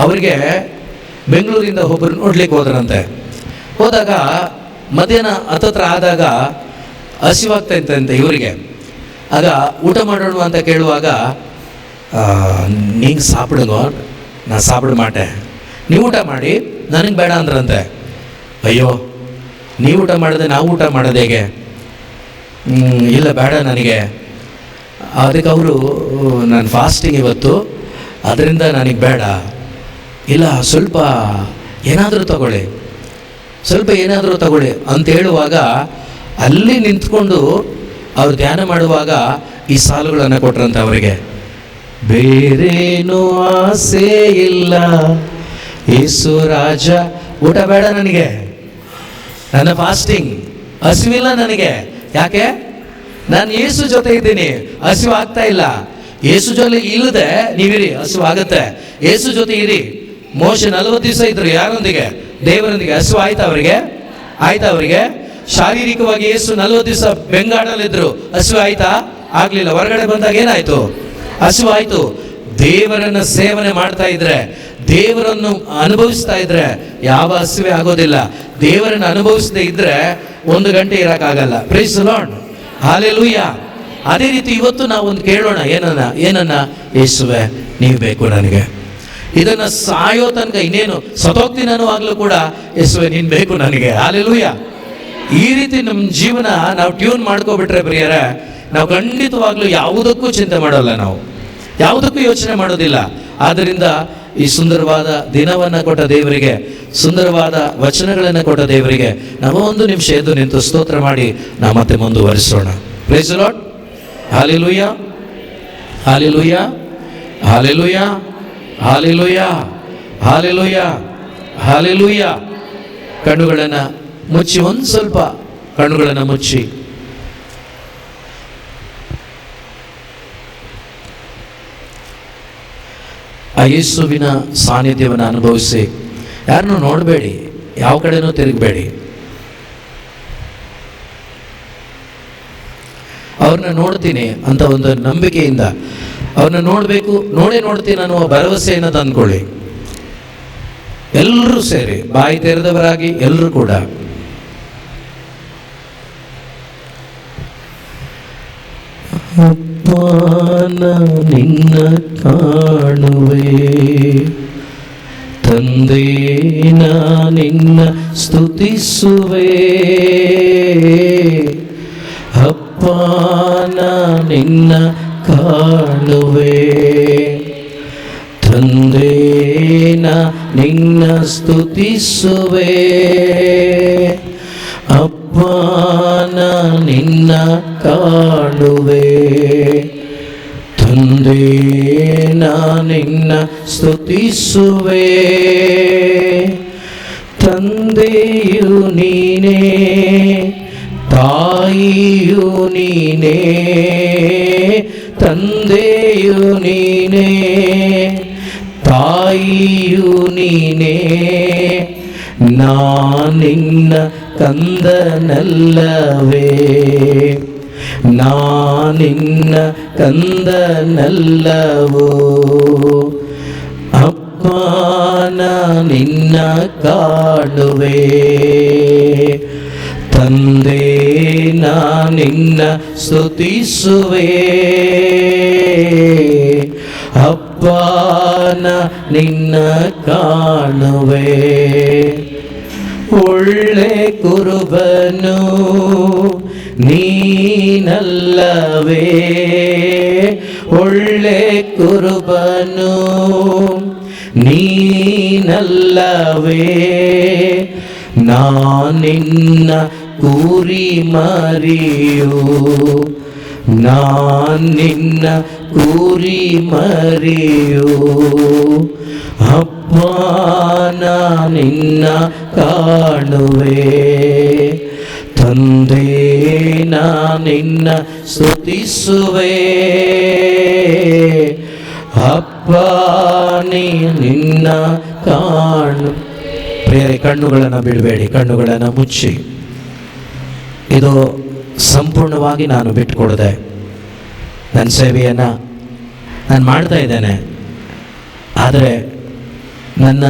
ಅವರಿಗೆ ಬೆಂಗಳೂರಿಂದ ಒಬ್ಬರು ನೋಡ್ಲಿಕ್ಕೆ ಹೋದ್ರಂತೆ. ಹೋದಾಗ ಮಧ್ಯಾಹ್ನ ಹತ್ತತ್ರ ಆದಾಗ ಹಸಿವಾಗ್ತಾ ಇತ್ತಂತೆ ಇವರಿಗೆ. ಆಗ ಊಟ ಮಾಡೋಣ ಅಂತ ಕೇಳುವಾಗ, ನೀನು ಸಾಪಿಡುಗೋ, ನಾ ಸಾಪಿಡ ಮಾಟೆ, ನೀವು ಊಟ ಮಾಡಿ, ನನಗೆ ಬೇಡ ಅಂದ್ರಂತೆ. ಅಯ್ಯೋ, ನೀವು ಊಟ ಮಾಡಿದೆ ನಾವು ಊಟ ಮಾಡೋದು ಹೇಗೆ? ಇಲ್ಲ ಬೇಡ ನನಗೆ. ಅದಕ್ಕೆ ಅವರು, ನಾನು ಫಾಸ್ಟಿಂಗ್ ಇವತ್ತು, ಅದರಿಂದ ನನಗೆ ಬೇಡ. ಇಲ್ಲ, ಸ್ವಲ್ಪ ಏನಾದರೂ ತಗೊಳ್ಳಿ ಅಂತ ಹೇಳುವಾಗ, ಅಲ್ಲಿ ನಿಂತ್ಕೊಂಡು ಅವ್ರು ಧ್ಯಾನ ಮಾಡುವಾಗ ಈ ಸಾಲುಗಳನ್ನು ಕೊಟ್ರಂತೆ ಅವರಿಗೆ. ಬೇರೇನು ಆಸೆ ಇಲ್ಲ ಯೇಸು ರಾಜ, ಊಟ ಬೇಡ ನನಗೆ, ನನ್ನ ಫಾಸ್ಟಿಂಗ್, ಹಸಿವಿಲ್ಲ ನನಗೆ. ಯಾಕೆ? ನಾನು ಯೇಸು ಜೊತೆ ಇದ್ದೀನಿ, ಹಸಿವು ಆಗ್ತಾ ಇಲ್ಲ. ಯೇಸು ಜೊತೆ ಇಲ್ಲದೆ ನೀವಿರಿ, ಹಸಿವು ಆಗುತ್ತೆ. ಯೇಸು ಜೊತೆ ಇರಿ. ಮೋಶೆ 40 ದಿವಸ ಇದ್ರು ಯಾರೊಂದಿಗೆ? ದೇವರೊಂದಿಗೆ. ಹಸಿವು ಆಯ್ತಾ ಅವರಿಗೆ? ಶಾರೀರಿಕವಾಗಿ ಯೇಸು 40 ದಿವಸ ಬೆಂಗಾಡಲಿದ್ರು, ಹಸಿವು ಆಯ್ತಾ? ಆಗ್ಲಿಲ್ಲ. ಹೊರಗಡೆ ಬಂದಾಗ ಏನಾಯ್ತು? ಹಸಿವು ಆಯ್ತು. ದೇವರನ್ನ ಸೇವನೆ ಮಾಡ್ತಾ ಇದ್ರೆ, ದೇವರನ್ನು ಅನುಭವಿಸ್ತಾ ಇದ್ರೆ ಯಾವ ಹಸಿವೆ ಆಗೋದಿಲ್ಲ. ದೇವರನ್ನು ಅನುಭವಿಸದೇ ಇದ್ರೆ 1 ಗಂಟೆ ಇರೋಕ್ಕಾಗಲ್ಲ. Praise the Lord, hallelujah. ಅದೇ ರೀತಿ ಇವತ್ತು ನಾವು ಒಂದು ಕೇಳೋಣ, ಏನನ್ನ? ಯೇಸುವೆ, ನೀವು ಬೇಕು ನನಗೆ. ಇದನ್ನು ಸಾಯೋ ತನಕ, ಇನ್ನೇನು ಸತ್ತೋಗ್ತೀನಿ ಅನ್ನುವಾಗಲೂ ಕೂಡ, ಯೇಸುವೆ ನೀನು ಬೇಕು ನನಗೆ. ಹಲ್ಲೆಲೂಯಾ. ಈ ರೀತಿ ನಮ್ಮ ಜೀವನ ನಾವು ಟ್ಯೂನ್ ಮಾಡ್ಕೊಬಿಟ್ರೆ ಪ್ರಿಯರೇ, ನಾವು ಖಂಡಿತವಾಗ್ಲೂ ಯಾವುದಕ್ಕೂ ಚಿಂತೆ ಮಾಡೋಲ್ಲ, ನಾವು ಯಾವುದಕ್ಕೂ ಯೋಚನೆ ಮಾಡೋದಿಲ್ಲ. ಆದ್ದರಿಂದ ಈ ಸುಂದರವಾದ ದಿನವನ್ನು ಕೊಟ್ಟ ದೇವರಿಗೆ, ಸುಂದರವಾದ ವಚನಗಳನ್ನು ಕೊಟ್ಟ ದೇವರಿಗೆ ನಾವು 1 ನಿಮಿಷ ಎದ್ದು ನಿಂತು ಸ್ತೋತ್ರ ಮಾಡಿ ನಾವು ಮತ್ತೆ ಮುಂದುವರಿಸೋಣ. Praise the Lord, hallelujah, hallelujah, hallelujah, hallelujah, hallelujah, hallelujah. ಕಣ್ಣುಗಳನ್ನು ಮುಚ್ಚಿ, ಒಂದು ಸ್ವಲ್ಪ ಕಣ್ಣುಗಳನ್ನು ಮುಚ್ಚಿ ಆ ಯೇಸುವಿನ ಸಾನ್ನಿಧ್ಯವನ್ನು ಅನುಭವಿಸಿ. ಯಾರನ್ನೂ ನೋಡಬೇಡಿ, ಯಾವ ಕಡೆನೂ ತಿರುಗಬೇಡಿ. ಅವ್ರನ್ನ ನೋಡ್ತೀನಿ ಅಂತ ಒಂದು ನಂಬಿಕೆಯಿಂದ, ಅವ್ರನ್ನ ನೋಡೇ ನೋಡ್ತೀನಿ ಅನ್ನುವ ಭರವಸೆಯನ್ನು ತಂದ್ಕೊಳ್ಳಿ. ಎಲ್ಲರೂ ಸೇರಿ ಬಾಯಿ ತೆರೆದವರಾಗಿ ಎಲ್ಲರೂ ಕೂಡ ಅಪ್ಪನ ನಿನ್ನ ಕಾಣುವೆ, ತಂದೆನ ನಿನ್ನ ಸ್ತುತಿಸುವೆ, ಅಪ್ಪನ ನಿನ್ನ ಕಾಣುವೆ, ತಂದೆನ ನಿನ್ನ ಸ್ತುತಿಸುವೆ, ಅಪ್ಪ ನಿನ್ನ ಕಾಣುವೆ, ತಂದೆ ನಿನ್ನ ಸ್ತುತಿಸುವೆ. ತಂದೆಯು ನೀನೇ, ತಾಯಿಯು ನೀನೇ, ತಂದೆಯು ನೀನೇ, ತಾಯಿಯು ನೀನೇ. ನಿನ್ನ ಕಂದನಲ್ಲವೇ, ನಿನ್ನ ಕಂದನಲ್ಲವೋ. ಅಪ್ಪ ನಿನ್ನ ಕಾಣುವೆ, ತಂದೆ ನಿನ್ನ ಸ್ತುತಿಸುವೆ. ಅಪ್ಪ ನಿನ್ನ ಕಾಣುವೆ. ಒಳ್ಳೆ ಕುರುಬನು ನೀನಲ್ಲವೇ, ಒಳ್ಳೆ ಕುರುಬನು ನೀನಲ್ಲವೇ. ನಿನ್ನ ಕುರಿ ಮರಿಯು, ನಿನ್ನ ಕುರಿ ಮರಿಯು. ಅಪ್ಪ ನಿನ್ನ ಕಾಣುವೆ, ತಂದೆ ನಿನ್ನ ಸ್ತುತಿಸುವೆ. ಅಪ್ಪ ನಿನ್ನ ಕಾಣು. ಪ್ರಿಯರೇ, ಕಣ್ಣುಗಳನ್ನು ಬಿಡಬೇಡಿ, ಕಣ್ಣುಗಳನ್ನು ಮುಚ್ಚಿ. ಇದು ಸಂಪೂರ್ಣವಾಗಿ ನಾನು ಬಿಟ್ಟುಕೊಡದೆ ನನ್ನ ಸೇವೆಯನ್ನು ನಾನು ಮಾಡ್ತಾ ಇದ್ದೇನೆ. ಆದರೆ ನನ್ನ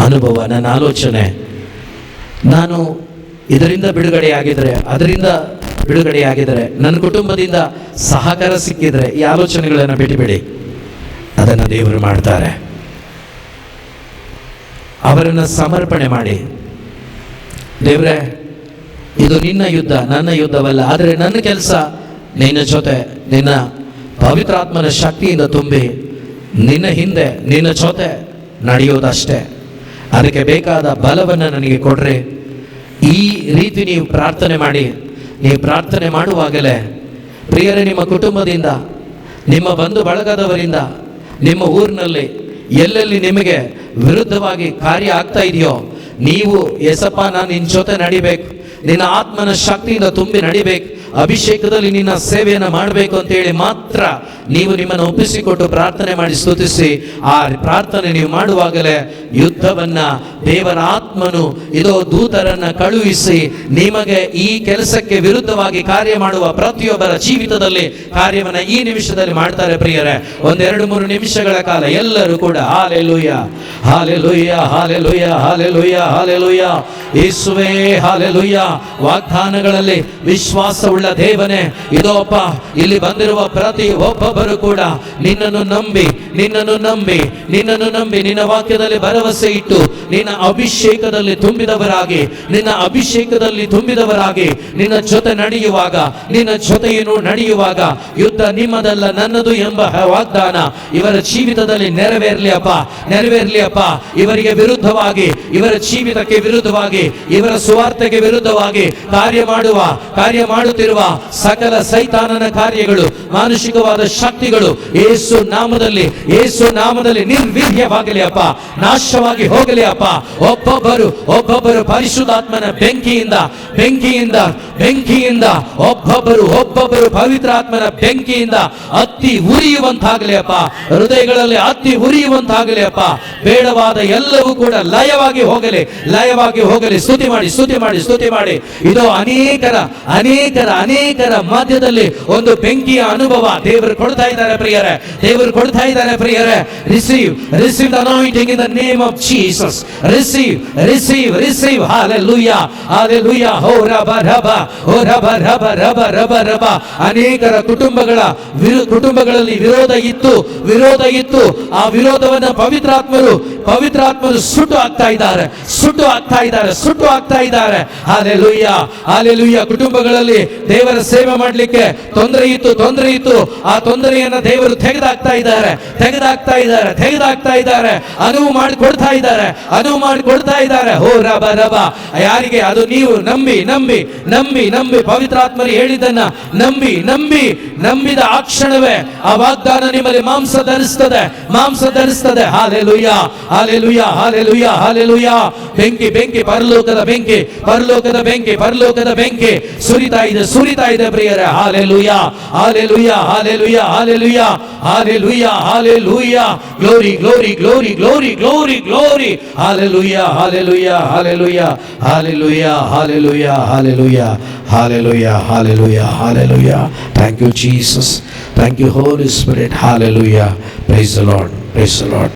ಅನುಭವ, ನನ್ನ ಆಲೋಚನೆ, ನಾನು ಇದರಿಂದ ಬಿಡುಗಡೆಯಾಗಿದ್ದರೆ, ಅದರಿಂದ ಬಿಡುಗಡೆಯಾಗಿದ್ದರೆ, ನನ್ನ ಕುಟುಂಬದಿಂದ ಸಹಕಾರ ಸಿಕ್ಕಿದರೆ ಈ ಆಲೋಚನೆಗಳನ್ನು ಬಿಟ್ಟುಬಿಡಿ. ಅದನ್ನು ದೇವರು ಮಾಡ್ತಾರೆ. ಅವರನ್ನು ಸಮರ್ಪಣೆ ಮಾಡಿ, ದೇವರೇ ಇದು ನಿನ್ನ ಯುದ್ಧ, ನನ್ನ ಯುದ್ಧವಲ್ಲ. ಆದರೆ ನನ್ನ ಕೆಲಸ ನಿನ್ನ ಜೊತೆ, ನಿನ್ನ ಪವಿತ್ರಾತ್ಮನ ಶಕ್ತಿಯಿಂದ ತುಂಬಿ ನಿನ್ನ ಹಿಂದೆ, ನಿನ್ನ ಜೊತೆ ನಡೆಯೋದಷ್ಟೇ. ಅದಕ್ಕೆ ಬೇಕಾದ ಬಲವನ್ನು ನನಗೆ ಕೊಡ್ರಿ. ಈ ರೀತಿ ನೀವು ಪ್ರಾರ್ಥನೆ ಮಾಡಿ. ನೀವು ಪ್ರಾರ್ಥನೆ ಮಾಡುವಾಗಲೇ ಪ್ರಿಯರೇ, ನಿಮ್ಮ ಕುಟುಂಬದಿಂದ, ನಿಮ್ಮ ಬಂಧು ಬಳಗದವರಿಂದ, ನಿಮ್ಮ ಊರಿನಲ್ಲಿ ಎಲ್ಲೆಲ್ಲಿ ನಿಮಗೆ ವಿರುದ್ಧವಾಗಿ ಕಾರ್ಯ ಆಗ್ತಾ ಇದೆಯೋ, ನೀವು ಏಸಪ್ಪ ನಾನು ನಿನ್ನ ಜೊತೆ ನಡಿಬೇಕು, ನಿನ್ನ ಆತ್ಮನ ಶಕ್ತಿಯಿಂದ ತುಂಬಿ ನಡಿಬೇಕು, ಅಭಿಷೇಕದಲ್ಲಿ ನಿನ್ನ ಸೇವೆಯನ್ನು ಮಾಡಬೇಕು ಅಂತೇಳಿ ಮಾತ್ರ ನೀವು ನಿಮ್ಮನ್ನು ಒಪ್ಪಿಸಿಕೊಟ್ಟು ಪ್ರಾರ್ಥನೆ ಮಾಡಿ ಸ್ತುತಿಸಿ. ಆ ಪ್ರಾರ್ಥನೆ ನೀವು ಮಾಡುವಾಗಲೇ ಯುದ್ಧವನ್ನ ದೇವರ ಆತ್ಮನು ಇದೋ ದೂತರನ್ನ ಕಳುಹಿಸಿ ನಿಮಗೆ ಈ ಕೆಲಸಕ್ಕೆ ವಿರುದ್ಧವಾಗಿ ಕಾರ್ಯ ಮಾಡುವ ಪ್ರತಿಯೊಬ್ಬರ ಜೀವಿತದಲ್ಲಿ ಕಾರ್ಯವನ್ನ ಈ ನಿಮಿಷದಲ್ಲಿ ಮಾಡ್ತಾರೆ. ಪ್ರಿಯರೇ, 1-2-3 ನಿಮಿಷಗಳ ಕಾಲ ಎಲ್ಲರೂ ಕೂಡ hallelujah, hallelujah, hallelujah, hallelujah, hallelujah, ಯೇಸುವೇ ಹಾಲೆಲೂಯ. ವಾಗ್ದಾನಗಳಲ್ಲಿ ವಿಶ್ವಾಸವುಳ್ಳ ದೇವನೇ, ಇದೋ ಅಪ್ಪ, ಇಲ್ಲಿ ಬಂದಿರುವ ಪ್ರತಿ ಒಬ್ಬೊಬ್ಬರು ಕೂಡ ನಿನ್ನನ್ನು ನಂಬಿ, ನಿನ್ನನ್ನು ನಂಬಿ, ನಿನ್ನನ್ನು ನಂಬಿ, ನಿನ್ನ ವಾಕ್ಯದಲ್ಲಿ ಭರವಸೆ ಇಟ್ಟು, ನಿನ್ನ ಅಭಿಷೇಕದಲ್ಲಿ ತುಂಬಿದವರಾಗಿ, ನಿನ್ನ ಅಭಿಷೇಕದಲ್ಲಿ ತುಂಬಿದವರಾಗಿ ನಿನ್ನ ಜೊತೆ ನಡೆಯುವಾಗ, ನಿನ್ನ ಜೊತೆಯನ್ನು ನಡೆಯುವಾಗ ಯುದ್ಧ ನಿಮ್ಮದಲ್ಲ ನನ್ನದು ಎಂಬ ವಾಗ್ದಾನ ಇವರ ಜೀವಿತದಲ್ಲಿ ನೆರವೇರಲಿ ಅಪ್ಪ, ನೆರವೇರಲಿ ಅಪ್ಪ. ಇವರಿಗೆ ವಿರುದ್ಧವಾಗಿ, ಇವರ ಜೀವಿತಕ್ಕೆ ವಿರುದ್ಧವಾಗಿ, ಇವರ ಸುವಾರ್ತೆಗೆ ವಿರುದ್ಧವಾಗಿ ಕಾರ್ಯ ಮಾಡುತ್ತಿರುವ ಸಕಲ ಸೈತಾನನ ಕಾರ್ಯಗಳು, ಮಾನುಷಿಕವಾದ ಶಕ್ತಿಗಳು ಯೇಸು ನಾಮದಲ್ಲಿ ನಿರ್ವೀರ್ಯವಾಗಲಿ ಅಪ್ಪ, ನಾಶವಾಗಿ ಹೋಗಲಿ ಅಪ್ಪ. ಒಬ್ಬೊಬ್ಬರು ಪರಿಶುದ್ಧಾತ್ಮನ ಬೆಂಕಿಯಿಂದ ಒಬ್ಬೊಬ್ಬರು ಪವಿತ್ರಾತ್ಮನ ಬೆಂಕಿಯಿಂದ ಹತ್ತಿ ಉರಿಯುವಂತಾಗಲಿ ಅಪ್ಪ, ಹೃದಯಗಳಲ್ಲಿ ಹತ್ತಿ ಉರಿಯುವಂತಾಗಲಿ ಅಪ್ಪ. ಬೇಡವಾದ ಎಲ್ಲವೂ ಕೂಡ ಲಯವಾಗಿ ಹೋಗಲಿ. ಸ್ತುತಿ ಮಾಡಿ. ಇದು ಅನೇಕರ ಮಧ್ಯದಲ್ಲಿ ಒಂದು ಬೆಂಕಿಯ ಅನುಭವ ದೇವರು ಕೊಡ್ತಾ ಇದ್ದಾರೆ ಪ್ರಿಯರೇ. Receive the anointing in the name of Jesus. Receive hallelujah. ಹೋ ರಬ ರಬ. ಅನೇಕರ ಕುಟುಂಬಗಳಲ್ಲಿ ವಿರೋಧ ಇತ್ತು. ಆ ವಿರೋಧವನ್ನ ಪವಿತ್ರಾತ್ಮರು ಪವಿತ್ರಾತ್ಮರು ಸುಟ್ಟು ಆಗ್ತಾ ಇದ್ದಾರೆ, ಸುಟ್ಟು ಆಗ್ತಾ ಇದ್ದಾರೆ, ಸುಟ್ಟು ಆಗ್ತಾ ಇದ್ದಾರೆ. Hallelujah, hallelujah. ಕುಟುಂಬಗಳಲ್ಲಿ ದೇವರ ಸೇವೆ ಮಾಡಲಿಕ್ಕೆ ತೊಂದರೆ ಇತ್ತು. ಆ ತೊಂದರೆಯನ್ನ ದೇವರು ತೆಗೆದಾಕ್ತಾ ಇದ್ದಾರೆ. ಅನುವು ಮಾಡಿಕೊಡ್ತಾ ಇದ್ದಾರೆ. ಹೋ ರಬ ರಬ. ಯಾರಿಗೆ? ಅದು ನೀವು ನಂಬಿ ಪವಿತ್ರಾತ್ಮರು ಹೇಳಿದ್ದನ್ನ ನಂಬಿದ ಆ ಕ್ಷಣವೇ ಆ ವಾಗ್ದಾನ ನಿಮ್ಮಲ್ಲಿ ಮಾಂಸ ಧರಿಸ್ತದೆ. Hallelujah, hallelujah, hallelujah, hallelujah. ಬೆಂಕಿ, ಪರಲೋಕದ ಬೆಂಕಿ ಸುರಿತಾ ಇದೆ ಪ್ರಿಯರೇ. Hallelujah, hallelujah, hallelujah, hallelujah, hallelujah, hallelujah. Glory, glory, glory, glory, glory, glory. Hallelujah, hallelujah, hallelujah, hallelujah, hallelujah, hallelujah, hallelujah, hallelujah, hallelujah. Thank you, Jesus. Thank you, Holy Spirit. Hallelujah. Praise the Lord.